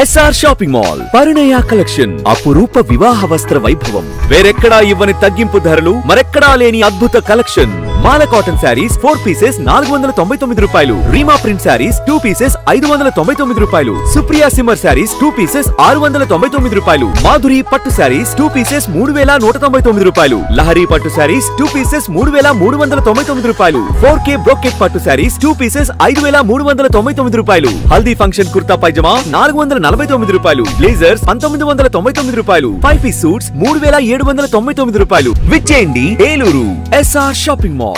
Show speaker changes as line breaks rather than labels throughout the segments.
SR shopping mall పరిణయ collection అపురూప వివాహ వస్త్ర వైభవం. వేరెక్కడా ఇవ్వని తగ్గింపు ధరలు, మరెక్కడా లేని అద్భుత కలెక్షన్. మాల కాటన్ శారీస్ 4 పీసెస్ 499 రూపాయలు. రీమా ప్రింట్ శారీస్ 2 పీసెస్ 599 రూపాయలు. సుప్రియా సిమ్మర్ శారీస్ 2 పీసెస్ 699 రూపాయలు. మాధురి పట్టు శారీస్ 2 పీసెస్ 3199 రూపాయలు. లహరి పట్టు శారీస్ 2 పీసెస్ 3399 రూపాయలు. 4K బ్రోకెట్ పట్టు శారీస్ 2 పీసెస్ 5399 రూపాయలు. హల్దీ ఫంక్షన్ కుర్తా పైజమా 449 రూపాయలు. బ్లేజర్స్ 1999 రూపాయలు. 5 పీస్ సూట్స్ 3799 రూపాయలు. విచ్చేయండి ఏలూరు ఎస్ఆర్ షాపింగ్ మాల్.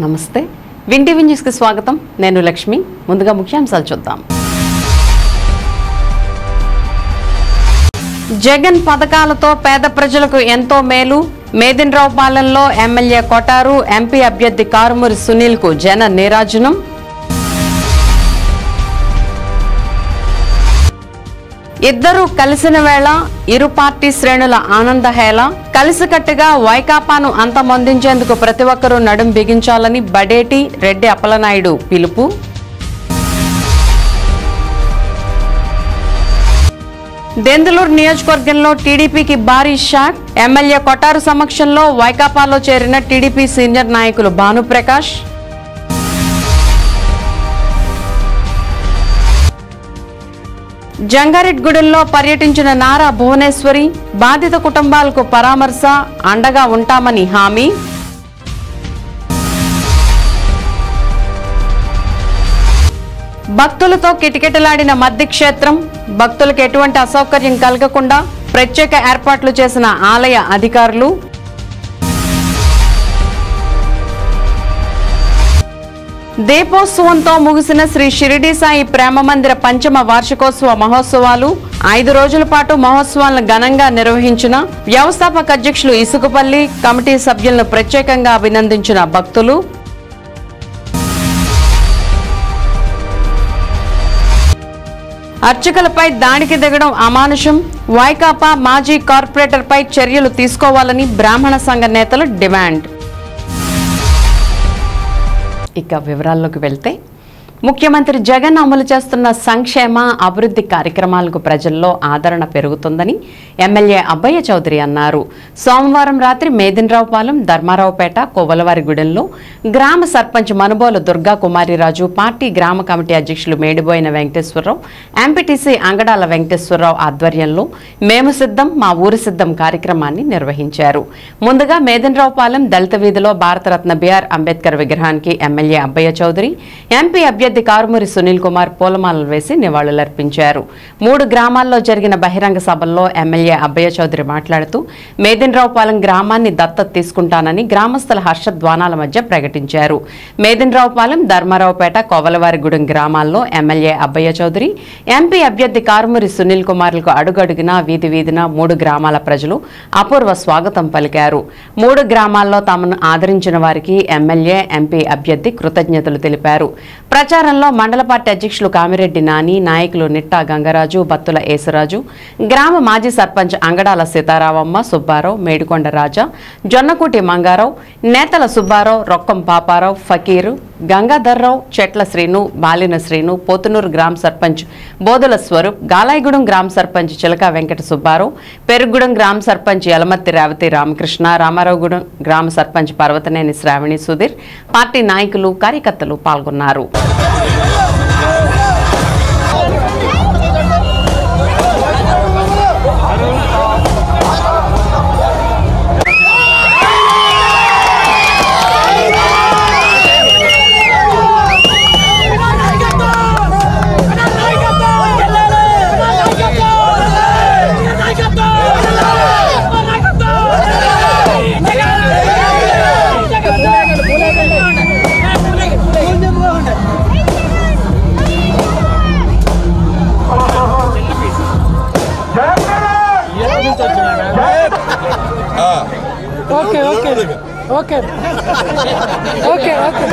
నమస్తే, విన్ టీవీ న్యూస్కి స్వాగతం. నేను లక్ష్మి. ముందుగా ముఖ్యాంశాలు చూద్దాం. జగన్ పథకాలతో పేద ప్రజలకు ఎంతో మేలు. మేదినరావుపాలెంలో ఎమ్మెల్యే కొటారు, ఎంపీ అభ్యర్థి కారుమూరి సునీల్కు జన నీరాజనం. ఇద్దరూ కలిసిన వేళ ఇరు పార్టీ శ్రేణుల ఆనందహేళ. కలిసికట్టుగా వైకాపాను అంతమొందించేందుకు ప్రతి ఒక్కరూ నడుం బిగించాలని బడేటి రెడ్డి అప్పలనాయుడు పిలుపు. దెందులూరు నియోజకవర్గంలో టీడీపీకి భారీ షాక్. ఎమ్మెల్యే కొటారు సమక్షంలో వైకాపాలో చేరిన టీడీపీ సీనియర్ నాయకులు భానుప్రకాష్. జంగారెడ్డిగూడెంలో పర్యటించిన నారా భువనేశ్వరి. బాధిత కుటుంబాలకు పరామర్శ, అండగా ఉంటామని హామీ. భక్తులతో కిటకిటలాడిన మద్ది క్షేత్రం. భక్తులకు ఎటువంటి అసౌకర్యం కలగకుండా ప్రత్యేక ఏర్పాట్లు చేసిన ఆలయ అధికారులు. దీపోత్సవంతో ముగిసిన శ్రీ షిరిడి సాయి ప్రేమ మందిర పంచమ వార్షికోత్సవ మహోత్సవాలు. 5 రోజుల పాటు మహోత్సవాలను ఘనంగా నిర్వహించిన వ్యవస్థాపక అధ్యక్షులు ఇసుకపల్లి, కమిటీ సభ్యులను ప్రత్యేకంగా అభినందించిన భక్తులు. అర్చకులపై దాడికి దిగడం అమానుషం. వైకాపా మాజీ కార్పొరేటర్పై చర్యలు తీసుకోవాలని బ్రాహ్మణ సంఘ నేతలు డిమాండ్. ఇక వివరాల్లోకి వెళ్తే, ముఖ్యమంత్రి జగన్ అమలు చేస్తున్న సంక్షేమ అభివృద్ధి కార్యక్రమాలకు ప్రజల్లో ఆదరణ పెరుగుతుందని ఎమ్మెల్యే అబ్బయ్య చౌదరి అన్నారు. సోమవారం రాత్రి మేదినరావుపాలెం, ధర్మారావుపేట, కోవలవారిగూడెంలో గ్రామ సర్పంచ్ మనుబోలు దుర్గా కుమారిరాజు, పార్టీ గ్రామ కమిటీ అధ్యక్షులు మేడిబోయిన వెంకటేశ్వరరావు, ఎంపీటీసీ అంగడాల వెంకటేశ్వరరావు ఆధ్వర్యంలో మేము సిద్ధం మా ఊరి సిద్ధం కార్యక్రమాన్ని నిర్వహించారు. ముందుగా మేదినరావుపాలెం దళిత వీధిలో భారతరత్న బిఆర్ అంబేద్కర్ విగ్రహానికి ఎమ్మెల్యే అబ్బయ్య చౌదరి, ఎంపీ అభ్యర్థి కారుమూరి సునీల్ కుమార్ పూలమాలలు వేసి నివాళులర్పించారు. 3 గ్రామాల్లో జరిగిన బహిరంగ సభల్లో ఎమ్మెల్యే అబ్బయ్య చౌదరి మాట్లాడుతూ మేదినరావుపాలెం గ్రామాన్ని దత్తత తీసుకుంటానని గ్రామస్తుల హర్షధ్వానాల మధ్య ప్రకటించారు. మేదినరావుపాలెం, ధర్మారావుపేట, కోవలవారిగూడెం గ్రామాల్లో ఎమ్మెల్యే అబ్బయ్య చౌదరి, ఎంపీ అభ్యర్థి కారుమూరి సునీల్ కుమార్లకు అడుగడుగునా వీధి వీధిన 3 గ్రామాల ప్రజలు అపూర్వ స్వాగతం పలికారు. 3 గ్రామాల్లో తమను ఆదరించిన వారికి ఎమ్మెల్యే, ఎంపీ అభ్యర్థి కృతజ్ఞతలు తెలిపారు. ప్రచారంలో మండల పార్టీ అధ్యక్షులు కామిరెడ్డి నాని, నాయకులు నిట్టా గంగరాజు, బత్తుల ఏసరాజు, గ్రామ మాజీ సర్పంచ్ అంగడాల సీతారామమ్మ, సుబ్బారావు, మేడికొండ రాజా, జొన్నకూటి మంగారావు, నేతల సుబ్బారావు, రొక్కం పాపారావు, ఫకీరు, గంగాధర్రావు, చెట్ల శ్రీను, బాలిన శ్రీను, పోతునూరు గ్రామ సర్పంచ్ బోధుల స్వరూప్, గాలాయిగూడెం గ్రామ సర్పంచ్ చిలక వెంకట సుబ్బారావు, పెరుగుగూడెం గ్రామ సర్పంచ్ యలమత్తి రేవతి రామకృష్ణ, రామారావుగూడెం గ్రామ సర్పంచ్ పర్వతనేని శ్రావణి సుధీర్, పార్టీ నాయకులు, కార్యకర్తలు పాల్గొన్నారు.
Okay okay okay okay okay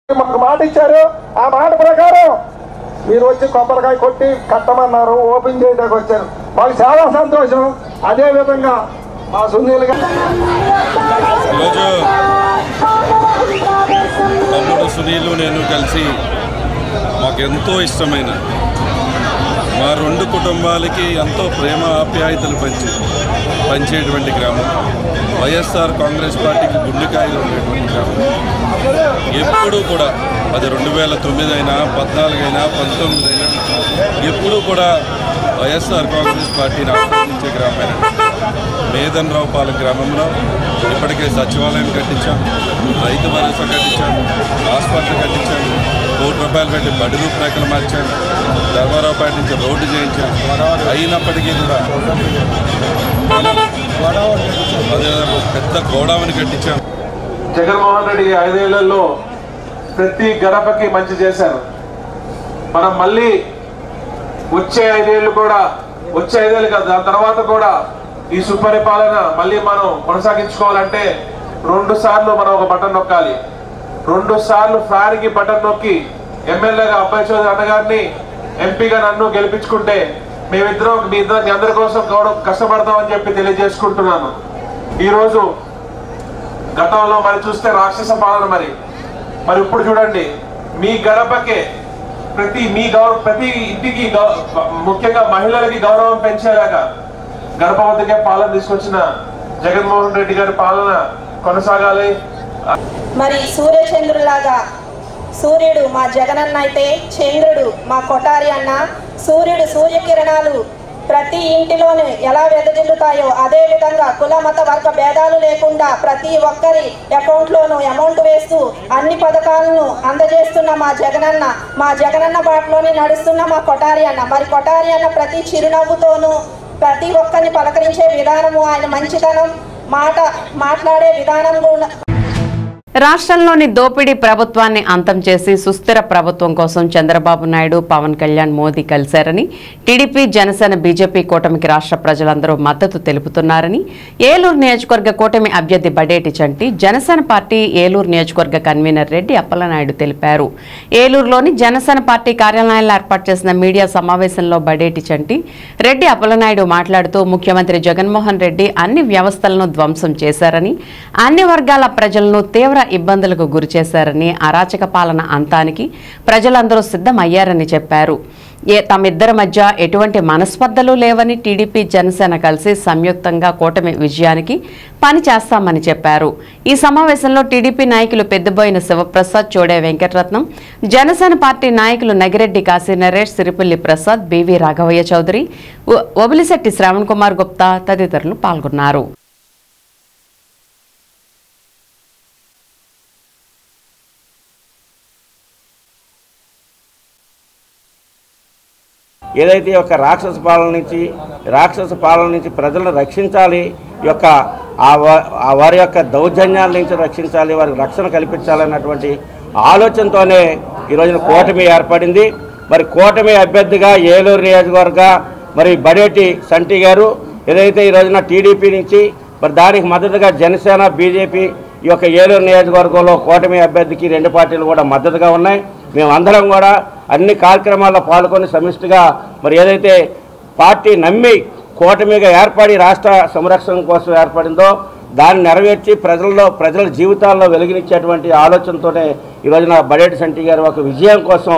మాకు మాట ఇచ్చారు. ఆ మాట ప్రకారం మీరు వచ్చి కొబ్బరికాయ కొట్టి కట్టమన్నారు, ఓపెన్ చేయడానికి వచ్చారు. మాకు చాలా సంతోషం. అదే విధంగా మా సునీల్ గారు
ఈరోజు తమ్ముడు సునీలు నేను కలిసి మాకు ఎంతో ఇష్టమైన మా రెండు కుటుంబాలకి ఎంతో ప్రేమ ఆప్యాయతలు పంచేటువంటి గ్రామం, వైఎస్ఆర్ కాంగ్రెస్ పార్టీకి గుండెకాయలు ఉండేటువంటి గ్రామం. ఎప్పుడూ కూడా అది 2009 అయినా 14 అయినా 19 అయినా ఎప్పుడూ కూడా వైఎస్ఆర్ కాంగ్రెస్ పార్టీని ఆహ్వానించే గ్రామం. మేదనరావుపాలెం గ్రామంలో ఇప్పటికే సచివాలయం కట్టించాం, రైతు భరోసా కట్టించాం, హాస్పిటల్ కట్టించాం, ₹1 కోటి పెట్టి బడి రూపురేఖలు మార్చాం, ధర్మారావుపేట నుంచి రోడ్డు చేయించాం. అయినప్పటికీ కూడా అదేవిధంగా పెద్ద గోడౌన్ కట్టించాం.
జగన్మోహన్ రెడ్డి 5 ఏళ్లలో ప్రతి గడపకి మంచి చేశారు. మనం మళ్ళీ వచ్చే 5 ఏళ్ళు కూడా, వచ్చే 5 ఏళ్ళు కాదు, దాని తర్వాత కూడా ఈ సుపరిపాలన మళ్ళీ మనం కొనసాగించుకోవాలంటే 2 సార్లు మనం ఒక బటన్ నొక్కాలి. 2 సార్లు ఫ్యాన్కి బటన్ నొక్కి ఎమ్మెల్యేగా అబ్బాయి చౌదరి అన్నగారిని, ఎంపీగా నన్ను గెలిపించుకుంటే మేమిద్దరం మీ అందరి కోసం కష్టపడతామని చెప్పి తెలియజేసుకుంటున్నాను. ఈరోజు గతంలో మరి చూస్తే రాక్షస పాలన, మరి ఇప్పుడు చూడండి మీ గడపకే ప్రతి ఇంటికి ముఖ్యంగా మహిళలకి గౌరవం పెంచేలాగా గడపవద్దకే పాలన తీసుకొచ్చిన జగన్మోహన్ రెడ్డి గారి పాలన కొనసాగాలి.
మరి సూర్యచంద్రులాగా సూర్యుడు మా జగనన్న అయితే చంద్రుడు మా కొటారి అన్న. సూర్యుడు సూర్యకిరణాలు ప్రతి ఇంటిలోనూ ఎలా వెదజల్లుతాయో అదే విధంగా కుల మత వర్గ భేదాలు లేకుండా ప్రతి ఒక్కరి అకౌంట్లోనూ అమౌంట్ వేస్తూ అన్ని పథకాలను అందజేస్తున్న మా జగనన్న బాటలోనే నడుస్తున్న మా కొటారి అన్న. మరి కొటారి అన్న ప్రతి చిరునవ్వుతోనూ ప్రతి ఒక్కరిని పలకరించే విధానము, ఆయన మంచితనం, మాట్లాడే విధానం కూడా.
రాష్ట్రంలోని దోపిడీ ప్రభుత్వాన్ని అంతం చేసి సుస్థిర ప్రభుత్వం కోసం చంద్రబాబు నాయుడు, పవన్ కళ్యాణ్, మోదీ కలిశారని టీడీపీ, జనసేన, బీజేపీ కూటమికి రాష్ట్ర ప్రజలందరూ మద్దతు తెలుపుతున్నారని ఏలూరు నియోజకవర్గ కూటమి అభ్యర్థి బడేటి చంటి, జనసేన పార్టీ ఏలూరు నియోజకవర్గ కన్వీనర్ రెడ్డి అప్పలనాయుడు తెలిపారు. ఏలూరులోని జనసేన పార్టీ కార్యాలయంలో ఏర్పాటు చేసిన మీడియా సమావేశంలో బడేటి చంటి, రెడ్డి అప్పలనాయుడు మాట్లాడుతూ ముఖ్యమంత్రి జగన్మోహన్ రెడ్డి అన్ని వ్యవస్థలను ధ్వంసం చేశారని, అన్ని వర్గాల ప్రజలను తీవ్ర ఇబ్బందులకు గురి చేశారని, అరాచక పాలన అంతానికి ప్రజలందరూ సిద్ధమయ్యారని చెప్పారు. తమిద్దరి మధ్య ఎటువంటి మనస్పర్ధలు లేవని, టీడీపీ, జనసేన కలిసి సంయుక్తంగా కూటమి విజయానికి పని చేస్తామని చెప్పారు. ఈ సమావేశంలో టీడీపీ నాయకులు పెద్దబోయిన శివప్రసాద్, చోడే వెంకటరత్నం, జనసేన పార్టీ నాయకులు నగిరెడ్డి కాశీ నరేష్, సిరిపల్లి ప్రసాద్, బివి రాఘవయ్య చౌదరి, ఒబిలిశెట్టి శ్రవణ్ కుమార్ గుప్తా తదితరులు పాల్గొన్నారు.
ఏదైతే ఈ యొక్క రాక్షస పాలన నుంచి ప్రజలను రక్షించాలి, ఈ యొక్క వారి యొక్క దౌర్జన్యాల నుంచి రక్షించాలి, వారికి రక్షణ కల్పించాలన్నటువంటి ఆలోచనతోనే ఈరోజున కూటమి ఏర్పడింది. మరి కూటమి అభ్యర్థిగా ఏలూరు నియోజకవర్గ మరి బడేటి చంటి గారు, ఏదైతే ఈ రోజున టీడీపీ నుంచి మరి దానికి మద్దతుగా జనసేన, బీజేపీ ఈ యొక్క ఏలూరు నియోజకవర్గంలో కూటమి అభ్యర్థికి 2 పార్టీలు కూడా మద్దతుగా ఉన్నాయి. మేమందరం కూడా అన్ని కార్యక్రమాల్లో పాల్గొని సమిష్టిగా మరి ఏదైతే పార్టీ నమ్మి కూటమిగా ఏర్పడి రాష్ట్ర సంరక్షణ కోసం ఏర్పడిందో దాన్ని నెరవేర్చి ప్రజల జీవితాల్లో వెలుగునిచ్చేటువంటి ఆలోచనతోనే ఈ రోజున బడేటి చంటి గారు ఒక విజయం కోసం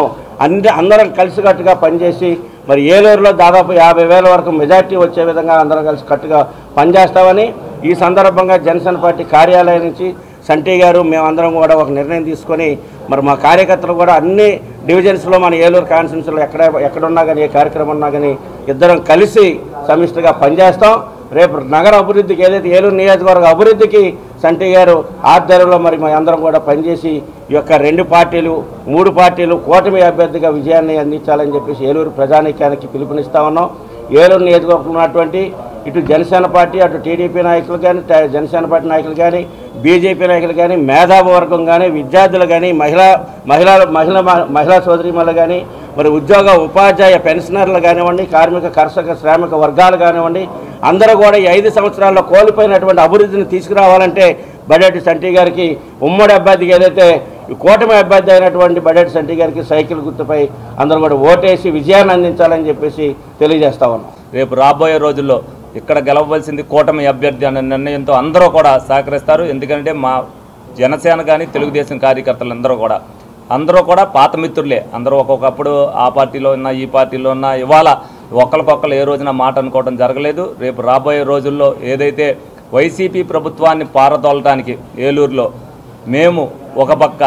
అందరం కలిసికట్టుగా పనిచేసి మరి ఏలూరులో దాదాపు 50,000 వరకు మెజార్టీ వచ్చే విధంగా అందరం కలిసి కట్టుగా పనిచేస్తామని ఈ సందర్భంగా జనసేన పార్టీ కార్యాలయం నుంచి చంటి గారు మేమందరం కూడా ఒక నిర్ణయం తీసుకొని మరి మా కార్యకర్తలు కూడా అన్ని డివిజన్స్లో మన ఏలూరు కాన్స్టిట్యున్సీలో ఎక్కడున్నా కానీ ఏ కార్యక్రమం ఉన్నా కానీ ఇద్దరం కలిసి సమిష్టిగా పనిచేస్తాం. రేపు నగర అభివృద్ధికి ఏదైతే ఏలూరు నియోజకవర్గ అభివృద్ధికి చంటి గారు ఆధ్వర్యంలో మరి మా అందరం కూడా పనిచేసి ఈ యొక్క 2 పార్టీలు 3 పార్టీలు కూటమి అభ్యర్థిగా విజయాన్ని అందించాలని చెప్పేసి ఏలూరు ప్రజానీకానికి పిలుపునిస్తా ఉన్నాం. ఏలూరు నియోజకవర్గంలో ఉన్నటువంటి ఇటు జనసేన పార్టీ అటు టీడీపీ నాయకులు కానీ జనసేన పార్టీ నాయకులు కానీ బీజేపీ నాయకులు కానీ మేధావి వర్గం కానీ విద్యార్థులు కానీ మహిళా సోదరీమణులు కానీ మరి ఉద్యోగ ఉపాధ్యాయ పెన్షనర్లు కానివ్వండి కార్మిక కర్షక శ్రామిక వర్గాలు కానివ్వండి అందరూ కూడా ఈ 5 సంవత్సరాల్లో కోల్పోయినటువంటి అభివృద్ధిని తీసుకురావాలంటే బడేటి సంటి గారికి ఉమ్మడి అభ్యర్థికి ఏదైతే కూటమి అభ్యర్థి అయినటువంటి బడేటి సంటి గారికి సైకిల్ గుర్తుపై అందరూ కూడా ఓటేసి విజయాన్ని అందించాలని చెప్పేసి తెలియజేస్తా ఉన్నాం.
రేపు రాబోయే రోజుల్లో ఇక్కడ గెలవవలసింది కూటమి అభ్యర్థి అనే నిర్ణయంతో అందరూ కూడా సహకరిస్తారు. ఎందుకంటే మా జనసేన కానీ తెలుగుదేశం కార్యకర్తలు అందరూ కూడా పాత మిత్రులే. అందరూ ఒక్కొక్కప్పుడు ఆ పార్టీలో ఉన్న ఈ పార్టీలో ఉన్న ఇవాళ ఒకరికొకరు ఏ రోజున మాట అనుకోవడం జరగలేదు. రేపు రాబోయే రోజుల్లో ఏదైతే వైసీపీ ప్రభుత్వాన్ని పారదోలటానికి ఏలూరులో మేము ఒక పక్క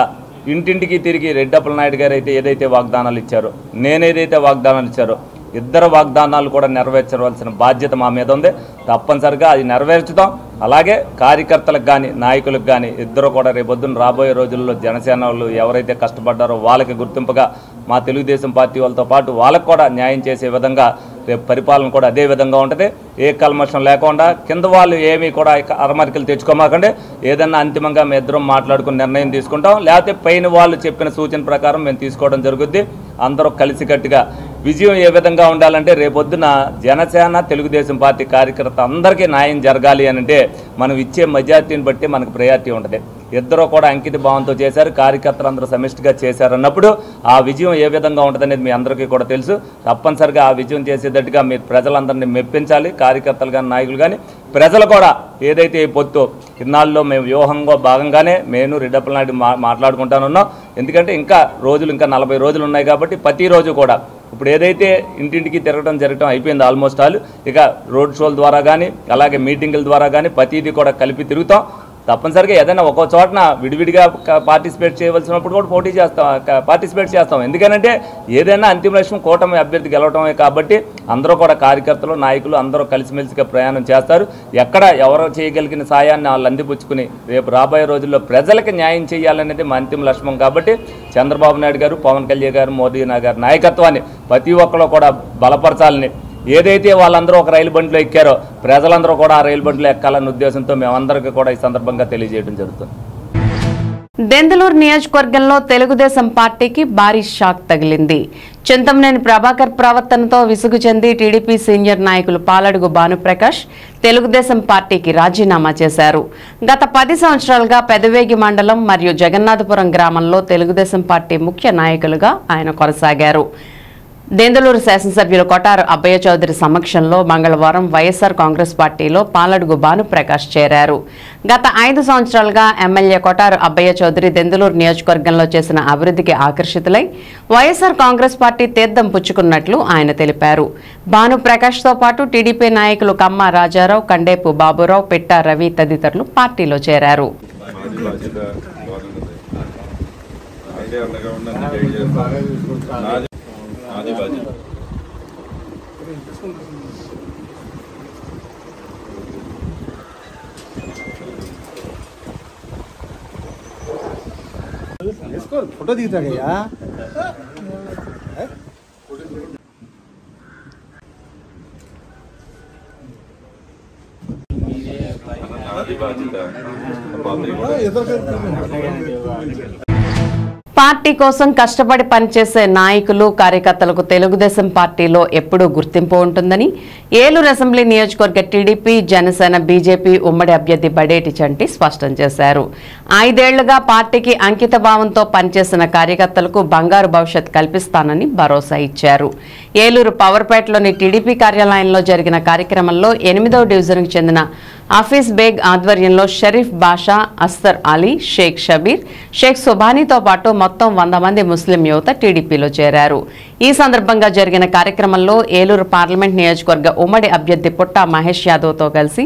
ఇంటింటికి తిరిగి రెడ్డప్పల నాయుడు గారు అయితే ఏదైతే వాగ్దానాలు ఇచ్చారో నేనేదైతే వాగ్దానాలు ఇచ్చారో ఇద్దరు వాగ్దానాలు కూడా నెరవేర్చవలసిన బాధ్యత మా మీద ఉంది. తప్పనిసరిగా అది నెరవేర్చుతాం. అలాగే కార్యకర్తలకు కానీ నాయకులకు కానీ ఇద్దరు కూడా రేపొద్దున రాబోయే రోజుల్లో జనసేన వాళ్ళు ఎవరైతే కష్టపడ్డారో వాళ్ళకి గుర్తింపుగా మా తెలుగుదేశం పార్టీ వాళ్ళతో పాటు వాళ్ళకు కూడా న్యాయం చేసే విధంగా రేపు పరిపాలన కూడా అదే విధంగా ఉంటుంది. ఏ కల్మషం లేకుండా కింద వాళ్ళు ఏమీ కూడా అరమరికలు తెచ్చుకోమాకండి. ఏదన్నా అంతిమంగా మేము ఇద్దరం మాట్లాడుకుని నిర్ణయం తీసుకుంటాం. లేకపోతే పైన వాళ్ళు చెప్పిన సూచన ప్రకారం మేము తీసుకోవడం జరుగుద్ది. అందరూ కలిసికట్టుగా విజయం ఏ విధంగా ఉండాలంటే రేపొద్దున జనసేన తెలుగుదేశం పార్టీ కార్యకర్త అందరికీ న్యాయం జరగాలి అంటే మనం ఇచ్చే మెజార్టీని బట్టి మనకు ప్రయారిటీ ఉంటుంది. ఇద్దరు కూడా అంకిత భావంతో చేశారు, కార్యకర్తలు అందరూ సమిష్టిగా చేశారన్నప్పుడు ఆ విజయం ఏ విధంగా ఉంటుందనేది మీ అందరికీ కూడా తెలుసు. తప్పనిసరిగా ఆ విజయం చేసేటట్టుగా మీరు ప్రజలందరినీ మెప్పించాలి. కార్యకర్తలు కానీ నాయకులు కానీ ప్రజలు కూడా ఏదైతే ఈ పొత్తు ఇన్నాళ్ళలో మేము వ్యూహంగా భాగంగానే నేను రెడ్డప్పల నాయుడు మాట్లాడుకుంటానున్నాం. ఎందుకంటే ఇంకా 40 రోజులు ఉన్నాయి కాబట్టి ప్రతిరోజు కూడా ఇప్పుడు ఏదైతే ఇంటింటికి జరగడం అయిపోయింది ఆల్మోస్ట్ ఆల్. ఇక రోడ్ షోల ద్వారా కానీ అలాగే మీటింగుల ద్వారా కానీ ప్రతిదీ కూడా కలిపి తిరుగుతాం. తప్పనిసరిగా ఏదైనా ఒక్కో చోటన విడివిడిగా పార్టిసిపేట్ చేయవలసినప్పుడు కూడా పార్టిసిపేట్ చేస్తాం. ఎందుకనంటే ఏదైనా అంతిమ లక్ష్యం కూటమి అభ్యర్థి గెలవటమే కాబట్టి అందరూ కూడా కార్యకర్తలు నాయకులు అందరూ కలిసిమెలిసిగా ప్రయాణం చేస్తారు. ఎక్కడ ఎవరు చేయగలిగిన సాయాన్ని వాళ్ళు అందిపుచ్చుకుని రేపు రాబోయే రోజుల్లో ప్రజలకు న్యాయం చేయాలనేది మా అంతిమ లక్ష్యం. కాబట్టి చంద్రబాబు నాయుడు గారు, పవన్ కళ్యాణ్ గారు, మోదీ గారి నాయకత్వాన్ని ప్రతి ఒక్కరు కూడా బలపరచాలని, ఏదైతే వాళ్ళందరూ ఒక రైలు బండిలో ఎక్కారో ప్రజలందరూ కూడా ఆ రైలు బండిలో ఎక్కాలన్న ఉద్దేశంతో మేమందరికీ కూడా ఈ సందర్భంగా తెలియజేయడం జరుగుతుంది.
దెందులూరు నియోజకవర్గంలో తెలుగుదేశం పార్టీకి భారీ షాక్ తగిలింది. చింతమనేని ప్రభాకర్ ప్రవర్తనతో విసుగు చెంది టీడీపీ సీనియర్ నాయకులు పాలడుగు భానుప్రకాష్ తెలుగుదేశం పార్టీకి రాజీనామా చేశారు. గత 10 సంవత్సరాలుగా పెదవేగి మండలం మరియు జగన్నాథపురం గ్రామంలో తెలుగుదేశం పార్టీ ముఖ్య నాయకులుగా ఆయన కొనసాగారు. దెందులూరు శాసనసభ్యులు కొటారు అబ్బయ్య చౌదరి సమక్షంలో మంగళవారం వైఎస్ఆర్ కాంగ్రెస్ పార్టీలో పాలడుగు భానుప్రకాష్ చేరారు. గత 5 సంవత్సరాలుగా ఎమ్మెల్యే కొటారు అబ్బయ్య చౌదరి దెందులూరు నియోజకవర్గంలో చేసిన అభివృద్ధికి ఆకర్షితులై వైఎస్ఆర్ కాంగ్రెస్ పార్టీ తీర్థం పుచ్చుకున్నట్లు ఆయన తెలిపారు. భానుప్రకాష్తో పాటు టీడీపీ నాయకులు కమ్మ రాజారావు, కండేపు బాబురావు, పిట్టా రవి తదితరులు పార్టీలో చేరారు.
ఫోటో దిగుతాడయ్యా.
పార్టీ కోసం కష్టపడి పనిచేసే నాయకులు కార్యకర్తలకు తెలుగుదేశం పార్టీలో ఎప్పుడూ గుర్తింపు ఉంటుందని ఏలూరు అసెంబ్లీ నియోజకవర్గ టీడీపీ, జనసేన, బీజేపీ ఉమ్మడి అభ్యర్థి బడేటి చంటి స్పష్టం చేశారు. 5 ఏళ్లుగా పార్టీకి అంకిత భావంతో పనిచేసిన కార్యకర్తలకు బంగారు భవిష్యత్ కల్పిస్తానని భరోసా ఇచ్చారు. ఏలూరు పవర్పేటలోని టీడీపీ కార్యాలయంలో జరిగిన కార్యక్రమంలో 8వ డివిజన్కు చెందిన ఆఫీస్ బేగ్ ఆధ్వర్యంలో షరీఫ్ బాషా, అస్తర్ అలీ, షేక్ షబీర్, షేక్ సుబానీతో పాటు మొత్తం 100 మంది ముస్లిం యువత టీడీపీలో చేరారు. ఈ సందర్భంగా జరిగిన కార్యక్రమంలో ఏలూరు పార్లమెంట్ నియోజకవర్గ ఉమ్మడి అభ్యర్థి పుట్టా మహేష్ యాదవ్తో కలిసి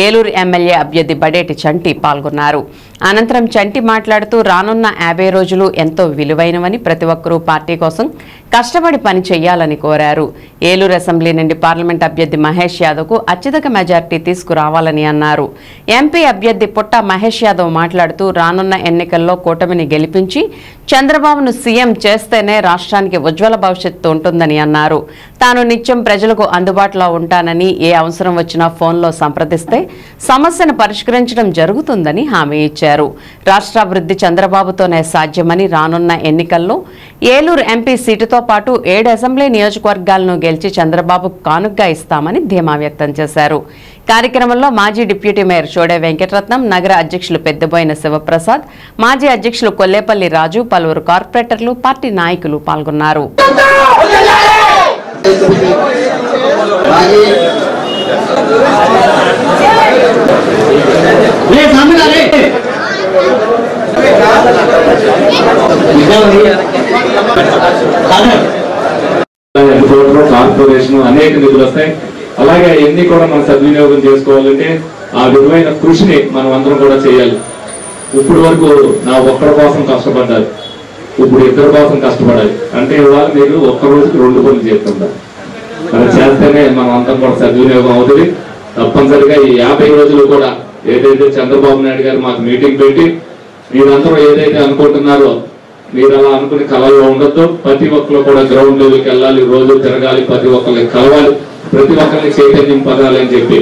ఏలూరు ఎమ్మెల్యే అభ్యర్థి బడేటి చంటి పాల్గొన్నారు. అనంతరం చంటి మాట్లాడుతూ రానున్న 50 రోజులు ఎంతో విలువైనవని, ప్రతి ఒక్కరూ పార్టీ కోసం కష్టపడి పని చేయాలని కోరారు. ఏలూరు అసెంబ్లీ నుండి పార్లమెంట్ అభ్యర్థి మహేష్ యాదవ్కు అత్యధిక మెజార్టీ తీసుకురావాలని అన్నారు. ఎంపీ అభ్యర్థి పుట్టా మహేష్ యాదవ్ మాట్లాడుతూ రానున్న ఎన్నికల్లో కూటమిని గెలిపించి చంద్రబాబును సీఎం చేస్తేనే రాష్ట్రానికి ఉజ్వల భవిష్యత్తు ఉంటుందని అన్నారు. తాను నిత్యం ప్రజలకు అందుబాటులో ఉంటానని, ఏ అవసరం వచ్చినా ఫోన్లో సంప్రదిస్తే సమస్యను పరిష్కరించడం జరుగుతుందని హామీ ఇచ్చారు. రాష్ట్రాభివృద్ధి చంద్రబాబుతోనే సాధ్యమని, రానున్న ఎన్నికల్లో ఏలూరు ఎంపీ సీటుతో పాటు 7 అసెంబ్లీ నియోజకవర్గాలను గెలిచి చంద్రబాబు కానుగ్గా ఇస్తామని ధీమా వ్యక్తం చేశారు. కార్యక్రమంలో మాజీ డిప్యూటీ మేయర్ చోడే వెంకటరత్నం, నగర అధ్యక్షులు పెద్దబోయిన శివప్రసాద్, మాజీ అధ్యక్షులు కొల్లేపల్లి రాజు, పలువురు కార్పొరేటర్లు, పార్టీ నాయకులు పాల్గొన్నారు.
కార్పొరేషన్ అనేక నిధులు వస్తాయి. అలాగే ఎన్ని కూడా మనం సద్వినియోగం చేసుకోవాలంటే ఆ విధమైన కృషిని మనం అందరం కూడా చేయాలి. ఇప్పుడు వరకు నా ఒక్కరి కోసం కష్టపడ్డారు, ఇప్పుడు ఇద్దరి కోసం కష్టపడాలి. అంటే ఇవాళ మీరు ఒక్క రోజుకి 2 పనులు చేస్తుంటారు. అలా చేస్తేనే మనం అందరం కూడా సద్వినియోగం అవుతుంది. తప్పనిసరిగా ఈ 50 రోజులు కూడా ఏదైతే చంద్రబాబు నాయుడు గారు మాకు మీటింగ్ పెట్టి మీరందరూ ఏదైతే అనుకుంటున్నారో మీరు అలా అనుకుని కళలో ఉండొద్దు. ప్రతి ఒక్కరు కూడా గ్రౌండ్ లెవెల్కి వెళ్ళాలి, రోజు తిరగాలి, ప్రతి ఒక్కరిని కలవాలి, ప్రతి ఒక్కరిని చైతన్యం పదాలి అని చెప్పి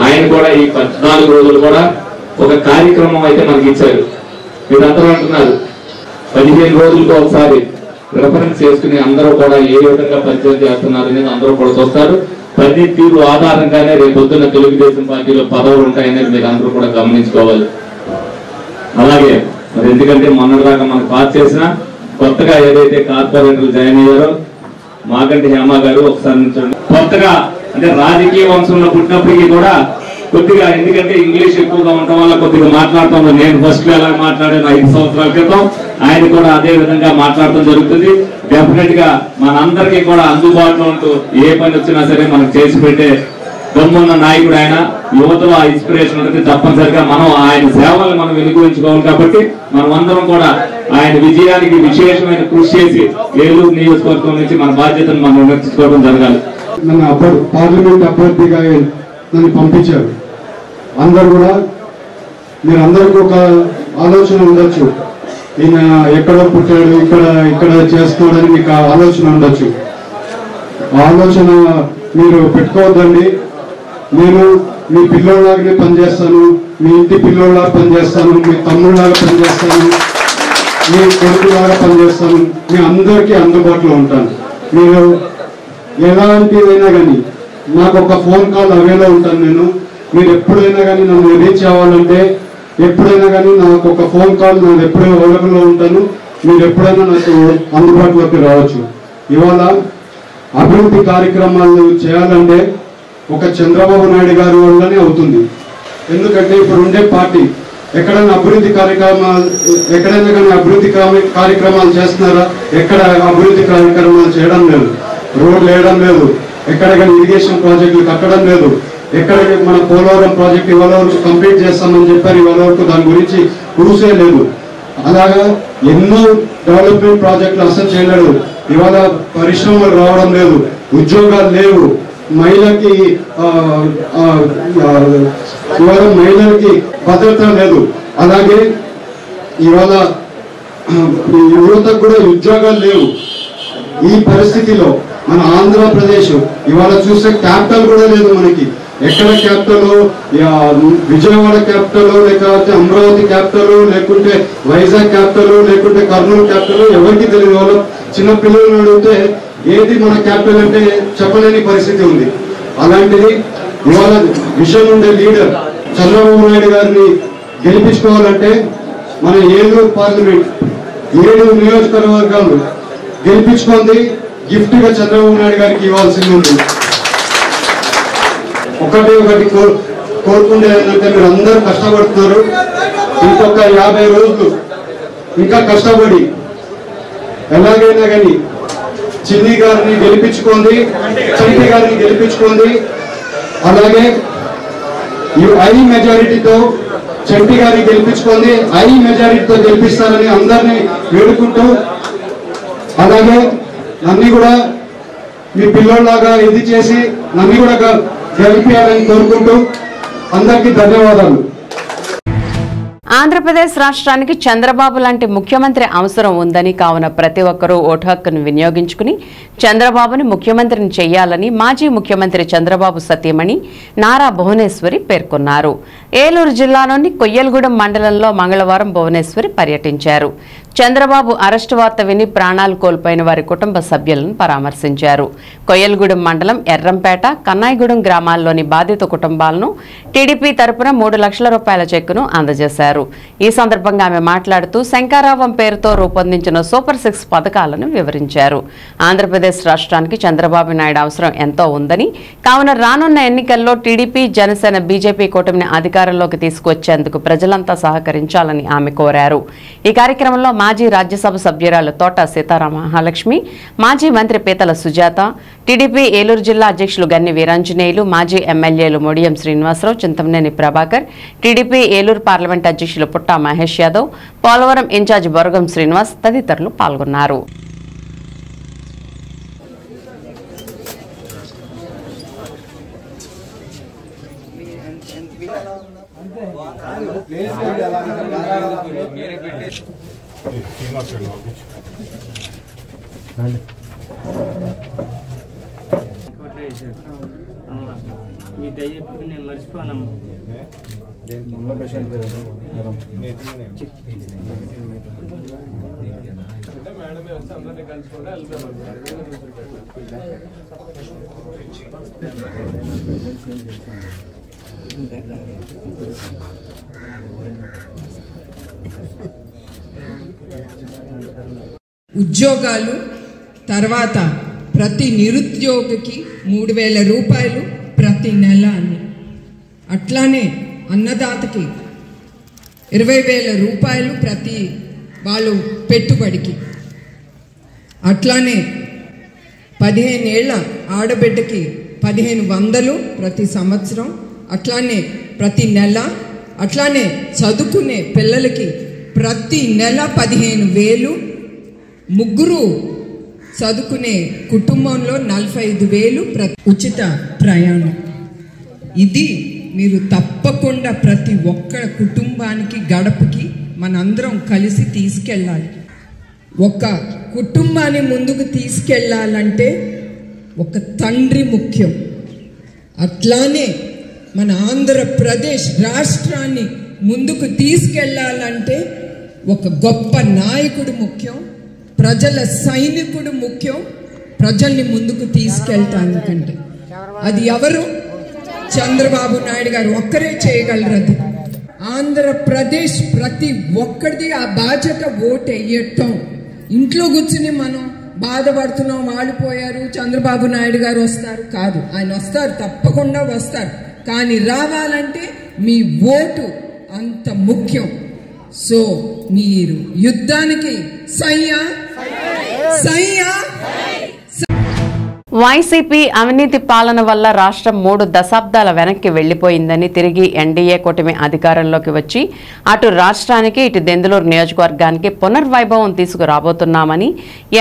ఆయన కూడా ఈ 14 రోజులు కూడా ఒక కార్యక్రమం అయితే మనకి ఇచ్చారు. మీరందరూ అంటున్నారు 15 రోజులకు ఒకసారి రిఫరెన్స్ చేసుకుని అందరూ కూడా ఏ విధంగా పరిచయం చేస్తున్నారు అనేది అందరూ కూడా చూస్తారు. పని తీరు ఆధారంగానే రేపొద్దున్న తెలుగుదేశం పార్టీలో పదవులు ఉంటాయనేది మీరు అందరూ కూడా గమనించుకోవాలి. అలాగే మరి ఎందుకంటే మొన్నటిదాకా మనకు పాస్ చేసిన కొత్తగా ఏదైతే కార్పొరేటర్లు జాయిన్ అయ్యారో మాగంటి హేమ గారు ఒకసారి నుంచండి. కొత్తగా అంటే రాజకీయ వంశంలో పుట్టినప్పటికీ కూడా కొద్దిగా ఎందుకంటే ఇంగ్లీష్ ఎక్కువగా ఉండటం వల్ల కొద్దిగా మాట్లాడటం, నేను ఫస్ట్ ఎలా మాట్లాడాను 5 సంవత్సరాల క్రితం ఆయన కూడా అదే విధంగా మాట్లాడటం జరుగుతుంది. డెఫినెట్ గా మనందరికీ కూడా అందుబాటులో ఉంటూ ఏ పని వచ్చినా సరే మనకు చేసి పెట్టే దమ్మున్న నాయకుడు ఆయన. యువతలో ఆ ఇన్స్పిరేషన్ ఉంటుంది. తప్పనిసరిగా మనం ఆయన సేవలను మనం వెనుకరించుకోవాలి. కాబట్టి మనం అందరం కూడా ఆయన విజయానికి విశేషమైన కృషి చేసి ఏలూరు నియోజకవర్గం నుంచి మన బాధ్యతను మనం నిర్వర్తించుకోవడం జరగాలి.
నన్ను పార్లమెంట్ అభ్యర్థిగా నన్ను పంపించారు. అందరు కూడా మీరందరికీ ఒక ఆలోచన ఉండొచ్చు, ఈయన ఎక్కడో పుట్టాడు, ఇక్కడ చేస్తున్నాడని మీకు ఆలోచన ఉండొచ్చు. ఆలోచన మీరు పెట్టుకోవద్దండి. నేను మీ పిల్లోళ్ళలాగానే పనిచేస్తాను, మీ ఇంటి పిల్లోళ్ళలాగా పనిచేస్తాను, మీ తమ్ముళ్ళలాగా పనిచేస్తాను, మీ కొడుకులాగా పనిచేస్తాను, మీ అందరికీ అందుబాటులో ఉంటాను. మీరు ఎలాంటిదైనా కానీ నాకు ఒక ఫోన్ కాల్ అవేలో ఉంటాను. మీరు ఎప్పుడైనా కానీ నన్ను రీచ్ అవ్వాలంటే ఎప్పుడైనా కానీ నాకు ఒక ఫోన్ కాల్, నేను ఎప్పుడైనా అవైలబుల్లో ఉంటాను. మీరు ఎప్పుడైనా నాకు అందుబాటులోకి రావచ్చు. ఇవాళ అభివృద్ధి కార్యక్రమాలు చేయాలంటే ఒక చంద్రబాబు నాయుడు గారి వల్లనే అవుతుంది. ఎందుకంటే ఇప్పుడు ఉండే పార్టీ ఎక్కడైనా అభివృద్ధి కార్యక్రమాలు చేస్తున్నారా? ఎక్కడ అభివృద్ధి కార్యక్రమాలు చేయడం లేదు. రోడ్లు వేయడం లేదు, ఎక్కడ కానీ ఇరిగేషన్ ప్రాజెక్టులు కట్టడం లేదు, ఎక్కడ మన పోలవరం ప్రాజెక్ట్ ఇవాళ వరకు కంప్లీట్ చేస్తామని చెప్పారు, ఇవాళ వరకు దాని గురించి ఊసే లేదు. అలాగా ఎన్నో డెవలప్మెంట్ ప్రాజెక్టులు అసలు చేయలేదు. ఇవాళ పరిశ్రమలు రావడం లేదు, ఉద్యోగాలు లేవు, మహిళకి భద్రత లేదు. అలాగే ఇవాళ యువతకు కూడా ఉద్యోగాలు లేవు. ఈ పరిస్థితిలో మన ఆంధ్రప్రదేశ్ ఇవాళ చూస్తే క్యాపిటల్ కూడా లేదు మనకి. ఎక్కడ క్యాపిటల్, విజయవాడ క్యాపిటల్, లేకపోతే అమరావతి క్యాపిటల్, లేకుంటే వైజాగ్ క్యాపిటల్, లేకుంటే కర్నూలు క్యాపిటల్ ఎవరికి తెలియదు. వాళ్ళు చిన్న పిల్లలను అడిగితే ఏది మన క్యాపిటల్ అంటే చెప్పలేని పరిస్థితి ఉంది. అలాంటిది ఇవాళ విషయం ఉండే లీడర్ చంద్రబాబు నాయుడు గారిని గెలిపించుకోవాలంటే మన ఏలూరు పార్లమెంట్ 7 నియోజకవర్గాలు గెలిపించుకుంది గిఫ్ట్ గా చంద్రబాబు నాయుడు గారికి ఇవ్వాల్సింది ఉంది. ఒకటి కోరుకుంటే ఏంటంటే మీరు అందరూ కష్టపడుతున్నారు. ఇంకొక 50 రోజులు ఇంకా కష్టపడి ఎలాగైనా కానీ చిన్ని గారిని గెలిపించుకోండి, చంటి గారిని గెలిపించుకోండి. అలాగే ఐ మెజారిటీతో చంటి గారిని గెలిపించుకోండి, ఐ మెజారిటీతో గెలిపిస్తారని అందరినీ వేడుకుంటూ, అలాగే నన్ను కూడా మీ పిల్లోళ్ళలాగా ఇది చేసి నన్ను కూడా గెలిపించాలని కోరుకుంటూ అందరికీ ధన్యవాదాలు.
ఆంధ్రప్రదేశ్ రాష్ట్రానికి చంద్రబాబు లాంటి ముఖ్యమంత్రి అవసరం ఉందని, కావున ప్రతి ఒక్కరూ ఓటు హక్కును వినియోగించుకుని చంద్రబాబుని ముఖ్యమంత్రిని చేయాలని మాజీ ముఖ్యమంత్రి చంద్రబాబు సతీమణి నారా భువనేశ్వరి పేర్కొన్నారు. ఏలూరు జిల్లాలోని కొయ్యలగూడెం మండలంలో మంగళవారం భువనేశ్వరి పర్యటించారు. చంద్రబాబు అరెస్టు వార్త విని ప్రాణాలు కోల్పోయిన వారి కుటుంబ సభ్యులను పరామర్శించారు. కొయ్యలగూడెం మండలం ఎర్రంపేట, కన్నాయిగూడెం గ్రామాల్లోని బాధిత కుటుంబాలను టీడీపీ తరపున 3 లక్షల రూపాయల చెక్కును అందజేశారు. ఈ సందర్భంగా ఆమె మాట్లాడుతూ శంకారావం పేరుతో రూపొందించిన సూపర్ 6 పథకాలను వివరించారు. ఆంధ్రప్రదేశ్ రాష్ట్రానికి చంద్రబాబు నాయుడు అవసరం ఎంతో ఉందని, కావున రానున్న ఎన్నికల్లో టీడీపీ, జనసేన, బీజేపీ కూటమిని అధికారంలోకి తీసుకువచ్చేందుకు ప్రజలంతా సహకరించాలని ఆమె కోరారు. ఈ కార్యక్రమంలో మాజీ రాజ్యసభ సభ్యురాలు తోట సీతారామ మహాలక్ష్మి, మాజీ మంత్రి పీతల సుజాత, టీడీపీ ఏలూరు జిల్లా అధ్యక్షులు గన్ని వీరాంజనేయులు, మాజీ ఎమ్మెల్యేలు ముడియం శ్రీనివాసరావు, చింతమనేని ప్రభాకర్, టీడీపీ ఏలూరు పార్లమెంట్ అధ్యక్షులు పుట్టా మహేష్ యాదవ్, పోలవరం ఇన్ఛార్జ్ బొరగం శ్రీనివాస్ తదితరులు పాల్గొన్నారు.
మీ దయచేసి నేను మర్చిపోనమ్మా.
ఉద్యోగాలు తర్వాత ప్రతి నిరుద్యోగికి 3,000 రూపాయలు ప్రతి నెల అని, అట్లానే అన్నదాతకి 20,000 రూపాయలు ప్రతి వాళ్ళు పెట్టుబడికి, అట్లానే 15 ఏళ్ల ఆడబిడ్డకి 1,500 ప్రతి సంవత్సరం, అట్లానే ప్రతి నెల, అట్లానే చదువుకునే పిల్లలకి ప్రతి నెల 15,000, ముగ్గురు చదువుకునే కుటుంబంలో 45,000 ఉచిత ప్రయాణం. ఇది మీరు తప్పకుండా ప్రతి ఒక్క కుటుంబానికి గడపకి మనందరం కలిసి తీసుకెళ్ళాలి. ఒక కుటుంబాన్ని ముందుకు తీసుకెళ్ళాలంటే ఒక తండ్రి ముఖ్యం. అట్లానే మన ఆంధ్రప్రదేశ్ రాష్ట్రాన్ని ముందుకు తీసుకెళ్ళాలంటే ఒక గొప్ప నాయకుడు ముఖ్యం, ప్రజల సైనికుడు ముఖ్యం. ప్రజల్ని ముందుకు తీసుకెళ్ళటానికంటే అది ఎవరు? చంద్రబాబు నాయుడు గారు ఒక్కరే చేయగలరు. అది ఆంధ్రప్రదేశ్ ప్రతి ఒక్కరిది ఆ బాధ్యత. ఓటు వేయటం, ఇంట్లో కూర్చుని మనం బాధపడుతున్నాం, వాడిపోయారు, చంద్రబాబు నాయుడు గారు వస్తారు కాదు. ఆయన వస్తారు, తప్పకుండా వస్తారు. కానీ రావాలంటే మీ ఓటు అంత ముఖ్యం. సో మీరు యుద్ధానికి సయ్యా సయ్యా.
వైసీపీ అవినీతి పాలన వల్ల రాష్ట్రం 3 దశాబ్దాల వెనక్కి వెళ్లిపోయిందని, తిరిగి ఎన్డీఏ కూటమి అధికారంలోకి వచ్చి అటు రాష్ట్రానికి ఇటు దెందులూరు నియోజకవర్గానికి పునర్వైభవం తీసుకురాబోతున్నామని